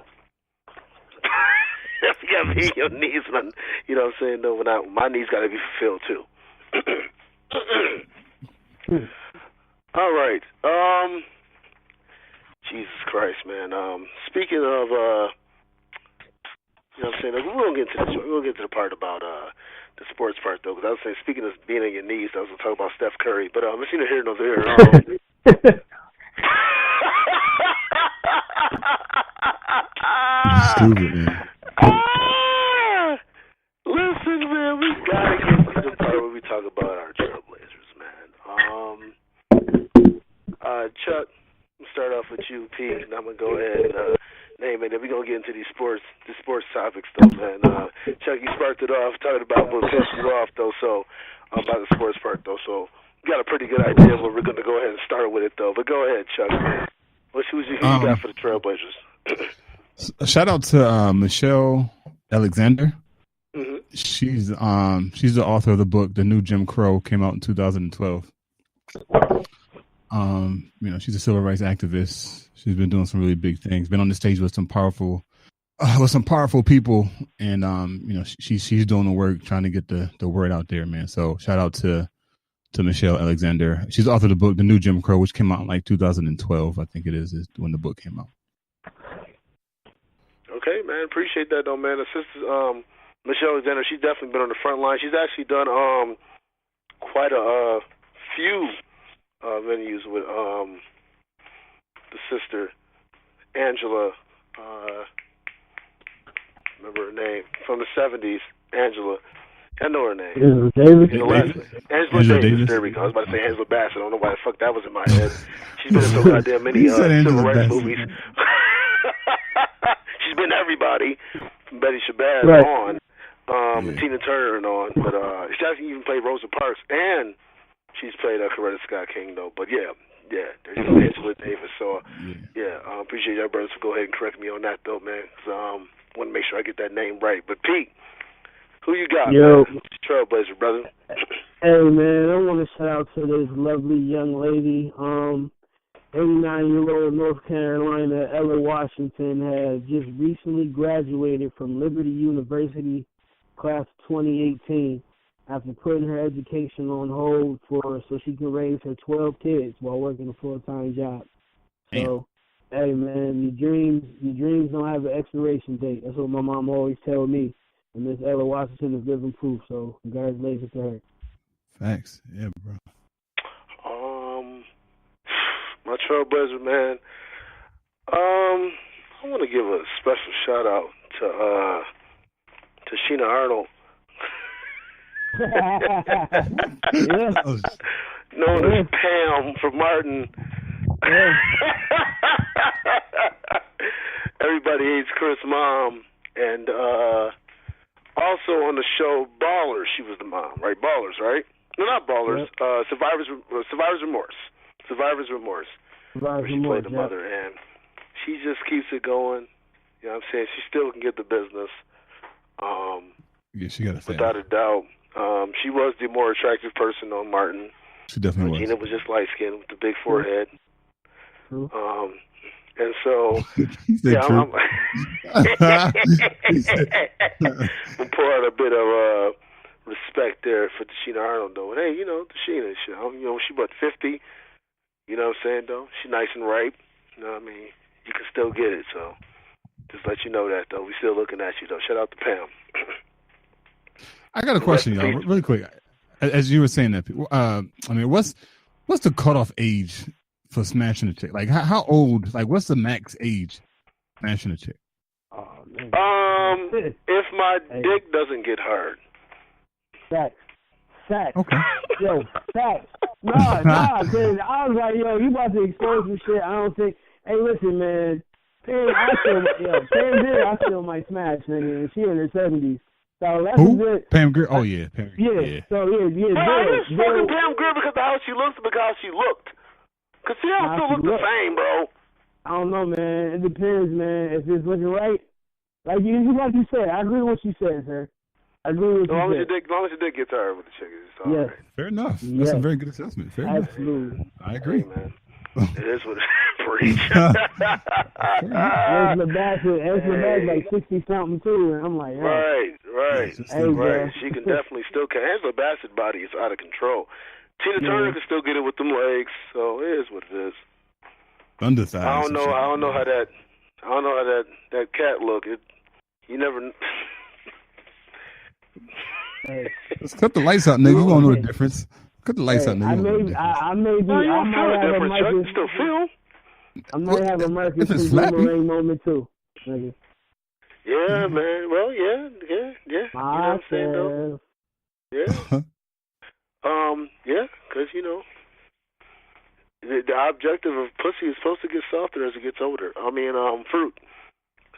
you gotta be on your knees. When, you know what I'm saying? No, my needs gotta be fulfilled too. All right. Jesus Christ, man. Speaking of, you know what I'm saying? We won't get into this. We won't get to the part about the sports part, though, because I was saying, speaking of being on your knees, I was going to talk about Steph Curry. But let's see the here nor there. Stupid, man. Listen, man, we got to get to the part where we talk about our Trailblazers, man. you, Pete, and I'm gonna go ahead and name it. And we're gonna get into the sports topics, though, man. Chuck, you sparked it off, talking about what pissed you off, though. So about the sports part, though. So you got a pretty good idea of what we're gonna go ahead and start with it, though. But go ahead, Chuck. Who you got for the Trailblazers? Shout out to Michelle Alexander. Mm-hmm. She's the author of the book The New Jim Crow, came out in 2012. She's a civil rights activist. She's been doing some really big things. Been on the stage with some powerful people, and she's doing the work, trying to get the word out there, man. So shout out to Michelle Alexander. She's the author of the book The New Jim Crow, which came out in like 2012, I think it is when the book came out. Okay, man, appreciate that, though, man. The sister, Michelle Alexander, she's definitely been on the front line. She's actually done quite a few venues with the sister Angela. Remember her name from the '70s, Angela. I know her name. Angela Davis. Angela Davis. There we go. I was about to say Angela Bassett. I don't know why the fuck that was in my head. She's been in so goddamn many civil rights movies. She's been everybody from Betty Shabazz on, and Tina Turner and on. But she hasn't even played Rosa Parks, and she's played Coretta Scott King, though. But yeah, there's Angela Davis. So appreciate y'all brothers for go ahead and correct me on that, though, man. Cause want to make sure I get that name right. But Pete, who you got? Yo, man? Trailblazer, brother. Hey man, I want to shout out to this lovely young lady. 89-year-old North Carolina, Ella Washington, has just recently graduated from Liberty University, class 2018, after putting her education on hold so she can raise her 12 kids while working a full-time job. So, hey man, your dreams don't have an expiration date. That's what my mom always tells me. And Miss Ella Washington is living proof. So, congratulations to her. Thanks, yeah, bro. My Trailblazer, man. I want to give a special shout out to Sheena Arnold. Known as Pam for Martin. Everybody hates Chris' mom. And also on the show Ballers, she was the mom, right? Ballers, right? No, not Ballers. Survivor's Remorse. Where she played the mother, and she just keeps it going. You know what I'm saying? She still can get the business. She got a without a doubt. She was the more attractive person on Martin. She definitely was. Gina was just light skinned with the big forehead. And so, I'm we'll pour out a bit of respect there for Sheena Arnold, though. And hey, Sheena, she about 50. You know what I'm saying, though? She's nice and ripe. You know what I mean? You can still get it, so just let you know that, though. We still looking at you, though. Shout out to Pam. I got a question, y'all, really quick. As you were saying that, what's the cutoff age for smashing a chick? Like, how old? Like, what's the max age smashing a chick? Oh, man. If my dick doesn't get hard. Facts. Okay. Yo, facts. Nah, cause I was like, yo, you about to expose some shit. I don't think. Hey, listen, man. Pam, I still might smash, nigga. And she in her 70s. So that's good. Pam Grier? Oh yeah, Pam. Yeah. So I was fucking Pam Grier because of how she looks, because how she looked. Cause she don't still look the same, bro. I don't know, man. It depends, man. If it's looking right, like you said, I agree with what you said, sir. I agree with what you said. As long as your dick gets hard with the chick, it's all right. Fair enough. That's a very good assessment. Fair Absolutely. enough. I agree, man. It is what it is. Preach. Angela Bassett like 60 something too, and I'm like, oh. Right. Hey, She can definitely still. Angela Bassett's body is out of control. Tina Turner can still get it with them legs, so it is what it is. Undersized. I don't know how that cat look. You never. Hey. Let's cut the lights out, nigga. You won't know the difference. Cut the lights out, nigga. I might have a Marcus Boomerang moment too. Nigga. Yeah, man. Well, yeah. You know what I'm saying, though? Yeah. Yeah, because, The objective of pussy is supposed to get softer as it gets older. I mean, fruit.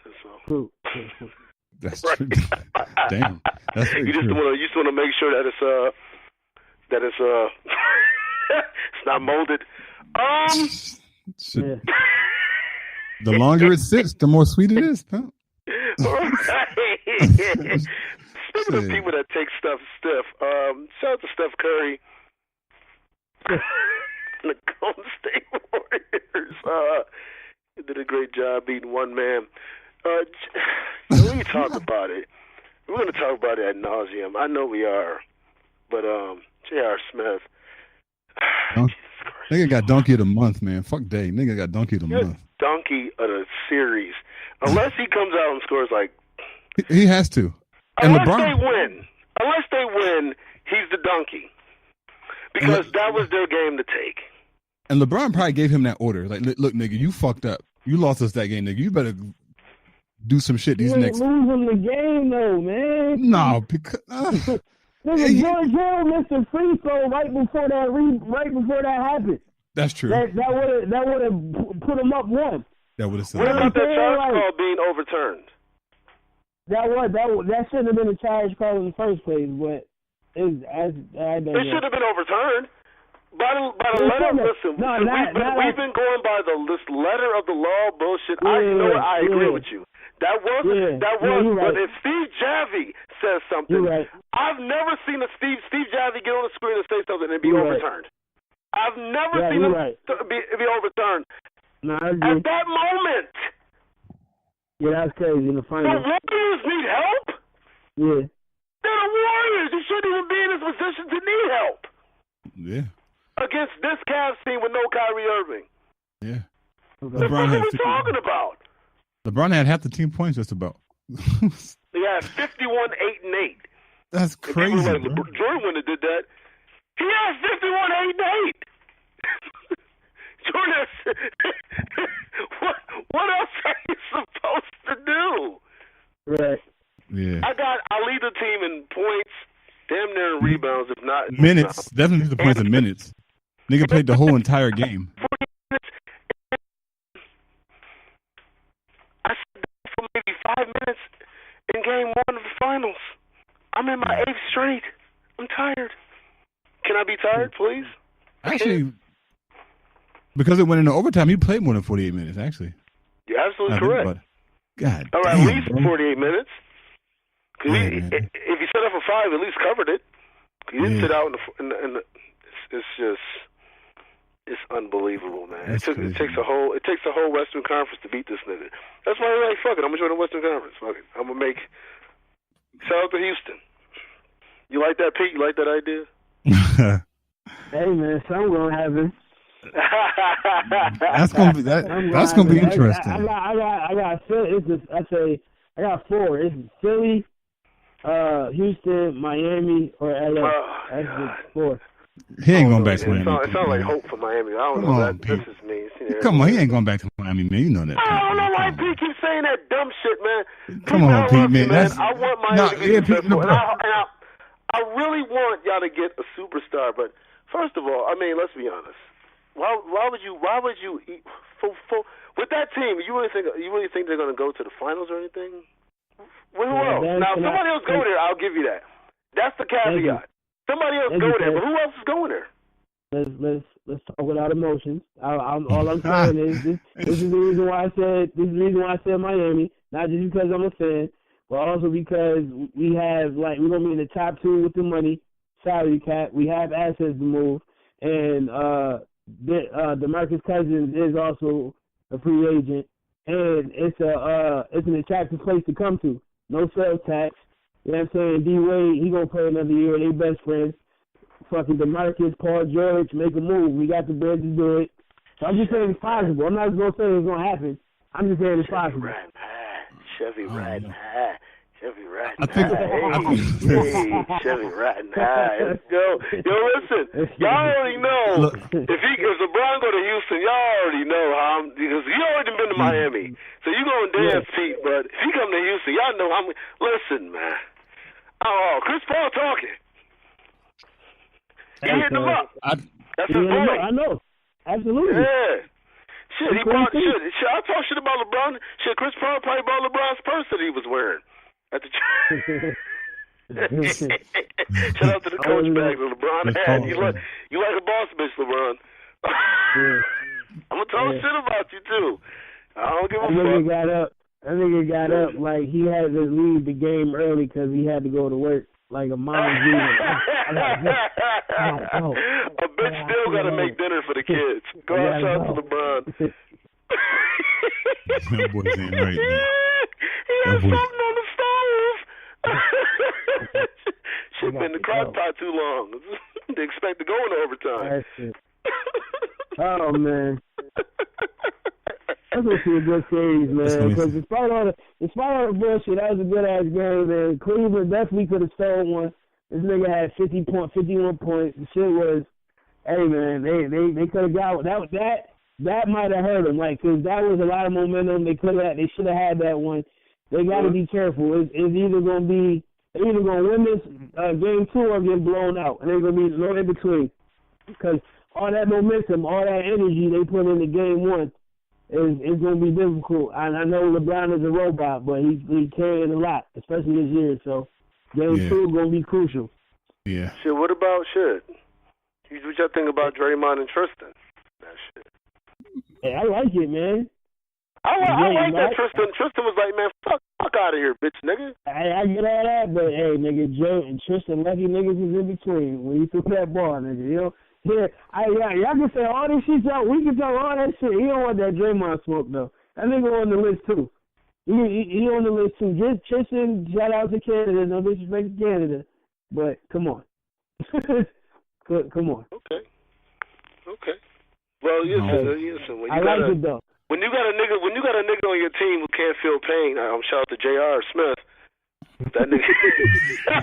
So. Fruit. That's true. Damn. That's very you just true. want to make sure that it's it's not molded. Yeah. The longer it sits, the more sweet it is. Huh? Right. Speaking of people that take stuff stiff, shout out to Steph Curry. The Golden State Warriors did a great job beating one man. When we talk about it, we're going to talk about it ad nauseum. I know we are, but J.R. Smith. Nigga got donkey of the month, man. Fuck day. Nigga got donkey of the month. Donkey of the series. Unless he comes out and scores like... He has to. And unless LeBron, they win, he's the donkey. Because that was their game to take. And LeBron probably gave him that order. Like, look, nigga, you fucked up. You lost us that game, nigga. You better do some shit these next... losing the game, though, man. No, because... Nigga, George Hill missed a free throw right before that happened. That's true. That would have put him up one. That would have said. What about that charge call being overturned? That shouldn't have been a charge call in the first place, but it should have been overturned. By the letter, listen, we've been going by this letter of the law bullshit. I agree with you. That was. But if Steve Javie says something, I've never seen Steve Javie get on the screen and say something and be overturned. I've never seen him be overturned. No, at that moment. Yeah, that's crazy in the final. The Warriors need help? Yeah. They're the Warriors. They shouldn't even be in this position to need help. Yeah. Against this Cavs team with no Kyrie Irving. Yeah. What the fuck are we talking about? LeBron had half the team points just about. He had 51, 8, and 8. That's crazy. Jordan wouldn't have did that. He has 51, 8, and 8. Jordan, what else are you supposed to do? Right. Yeah. I lead the team in points, damn near in rebounds, if not minutes. Definitely the points in minutes. Nigga played the whole entire game. I sat down for maybe 5 minutes in game 1 of the finals. I'm in my 8th straight. I'm tired. Can I be tired, please? Actually, because it went into overtime, he played more than 48 minutes, actually. You're absolutely correct. God all right, damn, at least 48 minutes. If he set up for 5, at least covered it. He didn't sit out in the it's just, it's unbelievable, man. It takes a whole Western Conference to beat this nigga. That's why we're like, fuck it, I'm gonna join the Western Conference. Fuck it, I'm gonna make. Shout out to Houston. You like that, Pete? You like that idea? Hey man, something gonna happen. That's gonna be interesting. I got I got 4. It's Philly, Houston, Miami, or LA. That's just 4. He ain't going back to Miami. It sounds like hope for Miami. I don't know what this is means. Come on, he ain't going back to Miami, man. You know that. I don't know why Pete keeps saying that dumb shit, man. Come on, Pete, man. I want Miami to be successful. I really want y'all to get a superstar. But first of all, I mean, let's be honest. Why would you eat with that team? You really think they're going to go to the finals or anything? Who else? Now, if somebody else go there, I'll give you that. That's the caveat. Somebody else go there, but who else is going there? Let's talk without emotions. All I'm saying is this is the reason why I said Miami. Not just because I'm a fan, but also because we're gonna be in the top 2 with the money, salary cap. We have assets to move, and DeMarcus Cousins is also a free agent, and it's an attractive place to come to. No sales tax. You know what I'm saying? D-Wade, he going to play another year. They best friends. Fucking DeMarcus, Paul George, make a move. We got the bread to do it. So I'm just saying it's possible. I'm not going to say it's going to happen. I'm just saying it's possible. Chevy riding high. Chevy riding I think, high. Chevy riding high. Let's go. Yo, listen. Y'all already know. If LeBron go to Houston, y'all already know how because he already been to Miami. So you going to dance, Pete. But if he come to Houston, y'all know how. Listen, man. Oh, Chris Paul talking. He hitting him up. That's his boy. I know. Absolutely. Yeah. Shit, he bought shit. I talk shit about LeBron. Shit, Chris Paul probably bought LeBron's purse that he was wearing at the Shout out to the coach bag that LeBron had. You like a boss bitch, LeBron. I'm gonna talk shit about you too. I don't give a fuck. That nigga got up like he had to leave the game early because he had to go to work. Like a mom's leaving. A bitch still gotta make dinner for the kids. Go out, shout out to LeBron. That boy's ain't right, man. He had something on the stove. Shit been in the crock pot too long. They expect to go in overtime. Oh man. That's gonna be a good series, man. Because despite all the bullshit, that was a good ass game, man. Cleveland definitely could have stole one. This nigga had 51 points. The shit was, hey man, they could have got that might have hurt them, like, cause that was a lot of momentum. They should have had that one. They got to be careful. It's either gonna be win this game 2 or get blown out, and there's gonna be no in between. Because all that momentum, all that energy they put into game 1. It's going to be difficult. I know LeBron is a robot, but he carried a lot, especially this year. So, game 2 is going to be crucial. Yeah. Shit, what about shit? What y'all think about Draymond and Tristan? That shit. Hey, I like it, man. I like that Tristan. Tristan was like, man, fuck out of here, bitch, nigga. I get all that, but hey, nigga, Joe and Tristan lucky niggas was in between when he threw that ball, nigga. You know. Yeah, y'all can say all this shit, we can talk all that shit. He don't want that Draymond smoke, though. That nigga on the list, too. He on the list, too. Just Tristan, shout out to Canada. No disrespect to Canada. But, come on. Come on. Okay. Well, listen. I like it, though. When you got a nigga on your team who can't feel pain, shout out to J.R. Smith. That nigga.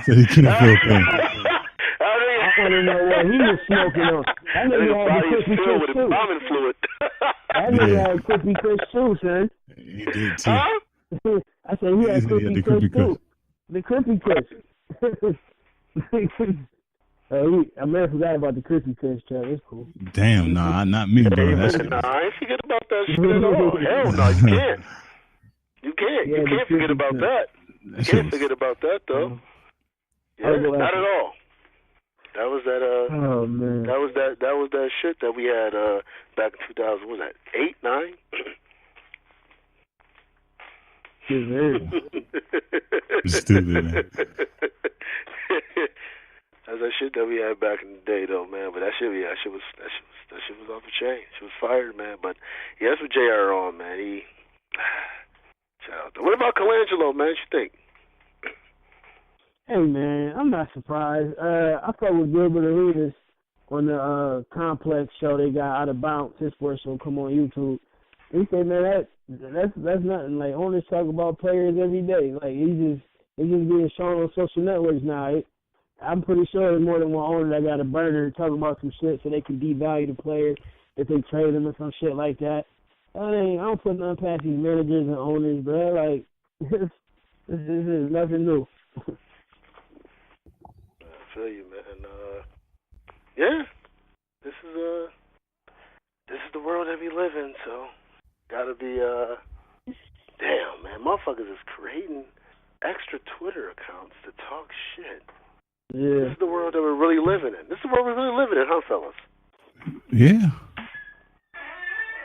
So he can't feel pain. I want to know what he was smoking on. That nigga had the Crispy Chris too. Bombing fluid. That nigga had Crispy Chris too, son. He did too. Huh? I said he had Crispy Chris too. The Crispy Chris. Amir forgot about the Crispy Chris, Chuck. It's cool. Damn, nah, not me, bro. Nah, I ain't forget about that shit at all. Hell no, you can't. You can't forget about that. You can't forget about that, though. Yeah, not at all. That was that. Oh man. That was that shit that we had back in 2000. What was that 8, 9? Stupid, man. That's that shit that we had back in the day, though, man. But that shit was off the chain. She was fired, man. But yeah, that's what JR on, man. He shout out. What about Colangelo, man? What you think? Hey man, I'm not surprised. I fuck with Gilbert Arenas on the Complex show they got Out of Bounds. His sports show come on YouTube. He said, man, that's nothing. Like, owners talk about players every day. Like, it's just being shown on social networks now. I'm pretty sure there's more than one owner that got a burner talking about some shit so they can devalue the player if they trade them or some shit like that. I don't put nothing past these managers and owners, bro. Like, this is nothing new. I feel you, man. Yeah, this is the world that we live in. So, gotta be damn, man, motherfuckers is creating extra Twitter accounts to talk shit. Yeah. This is the world that we're really living in. This is the world we're really living in, huh, fellas? Yeah.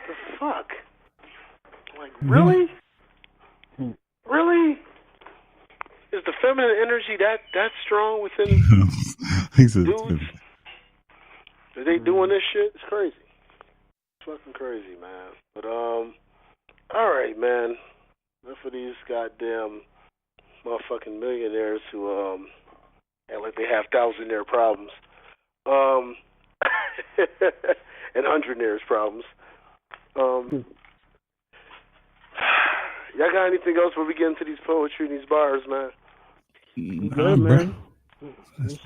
The fuck? Like, really? Really? Is the feminine energy that strong within dudes? Are they doing this shit? It's crazy. It's fucking crazy, man. But, all right, man. Enough of these goddamn motherfucking millionaires who, act like they have thousandaire problems. And hundredaires problems. Y'all got anything else before we get into these poetry and these bars, man? Good, man.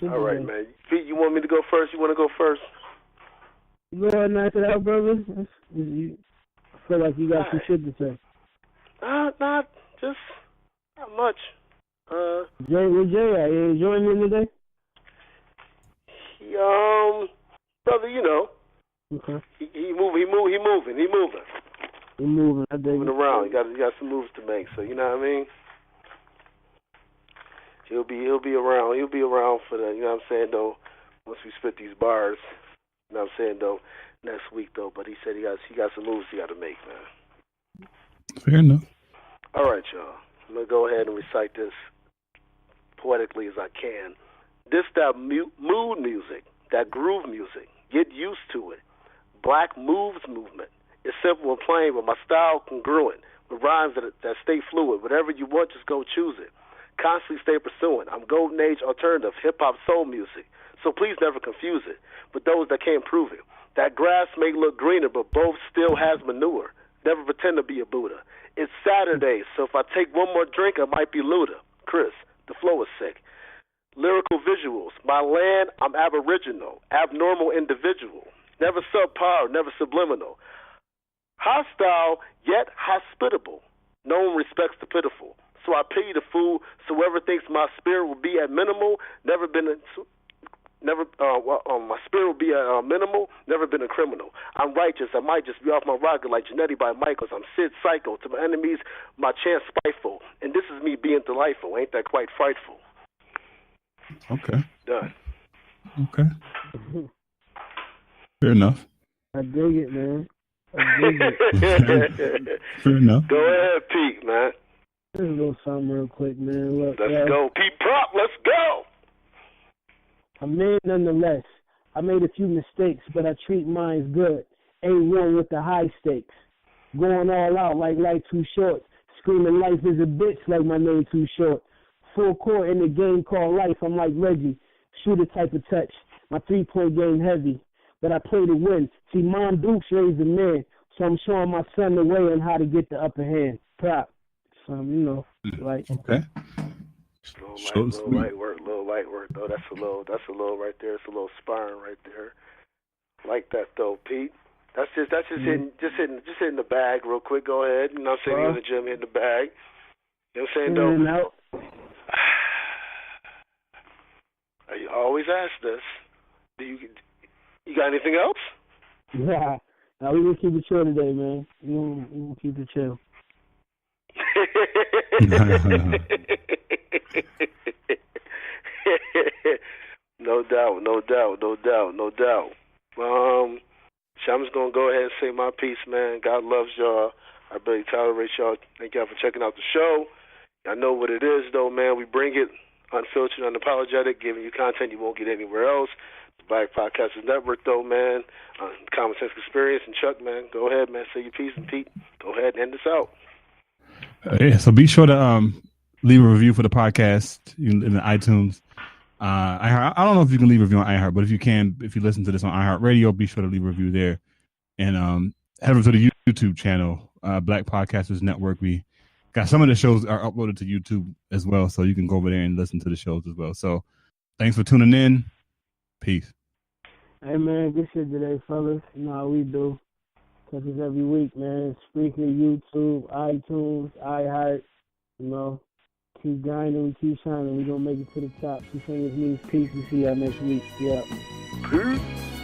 All right, man. Pete, you want me to go first? You want to go first? Go ahead and knock it out, brother. I feel like you got some shit to say. Not much. Where's Jay at? You enjoying him today? Brother, you know, Okay. He moving. I dig Moving it. around. He got some moves to make. So you know what I mean. He'll be around. He'll be around for the. You know what I'm saying though. Once we spit these bars. You know what I'm saying though. Next week though. But he said he got some moves he got to make, man. Fair enough. All right, y'all. I'm gonna go ahead and recite this poetically as I can. This that mood music, that groove music. Get used to it. Black moves movement. It's simple and plain, but my style congruent with rhymes that stay fluid. Whatever you want, just go choose it. Constantly stay pursuing. I'm golden age alternative, hip hop soul music. So please never confuse it with those that can't prove it. That grass may look greener, but both still has manure. Never pretend to be a Buddha. It's Saturday, so if I take one more drink, I might be Luda. Chris, the flow is sick. Lyrical visuals. My land, I'm aboriginal, abnormal individual. Never subpar, never subliminal. Hostile, yet hospitable. No one respects the pitiful. So I pity the fool, so whoever thinks my spirit will be at minimal, my spirit will be at minimal, never been a criminal. I'm righteous, I might just be off my rocker like Genetti by Michaels. I'm Sid Psycho, to my enemies, my chance spiteful. And this is me being delightful, ain't that quite frightful? Okay. Done. Okay. Fair enough. I dig it, man. I dig it. Fair enough. Go ahead, Pete, man. Let's go something real quick, man. Look, Let's go. Pete Prop, let's go. A man nonetheless. I made a few mistakes, but I treat mine good. Ain't one with the high stakes. Going all out like life too short. Screaming life is a bitch like my name too short. Full court in the game called life, I'm like Reggie. Shooter type of touch. My 3-point game heavy. But I play to win. See, Mom Dukes raised a man, so I'm showing my son the way on how to get the upper hand. Prop. Like. Okay. Little light work, though. That's a little right there. It's a little sparring right there. Like that though, Pete. That's just hitting the bag real quick. Go ahead. You know what I'm saying? You're in the gym hitting the bag. You know what I'm saying though? No. I always ask this. Do you got anything else? Yeah. Now we gonna keep it chill today, man. We gonna keep it chill. No doubt. I'm just gonna go ahead and say my piece, man. God loves y'all. I barely tolerate y'all. Thank y'all for checking out the show. I know what it is, though, man. We bring it unfiltered, unapologetic, giving you content you won't get anywhere else. The Black Podcasters Network, though, man. Common Sense Experience. And Chuck, man, go ahead, man. Say your piece. And Pete, go ahead and end this out. Yeah, so be sure to leave a review for the podcast in the iTunes. I don't know if you can leave a review on iHeart, but if you can, if you listen to this on iHeartRadio, be sure to leave a review there. And head over to the YouTube channel, Black Podcasters Network. We got some of the shows are uploaded to YouTube as well, so you can go over there and listen to the shows as well. So thanks for tuning in. Peace. Hey, man, good shit today, fellas. You know how we do. Because it's every week, man. Spreaker, YouTube, iTunes, iHeart. You know, keep grinding, we keep shining. We're going to make it to the top. She singers means peace. We see y'all next week. Yeah. Peace.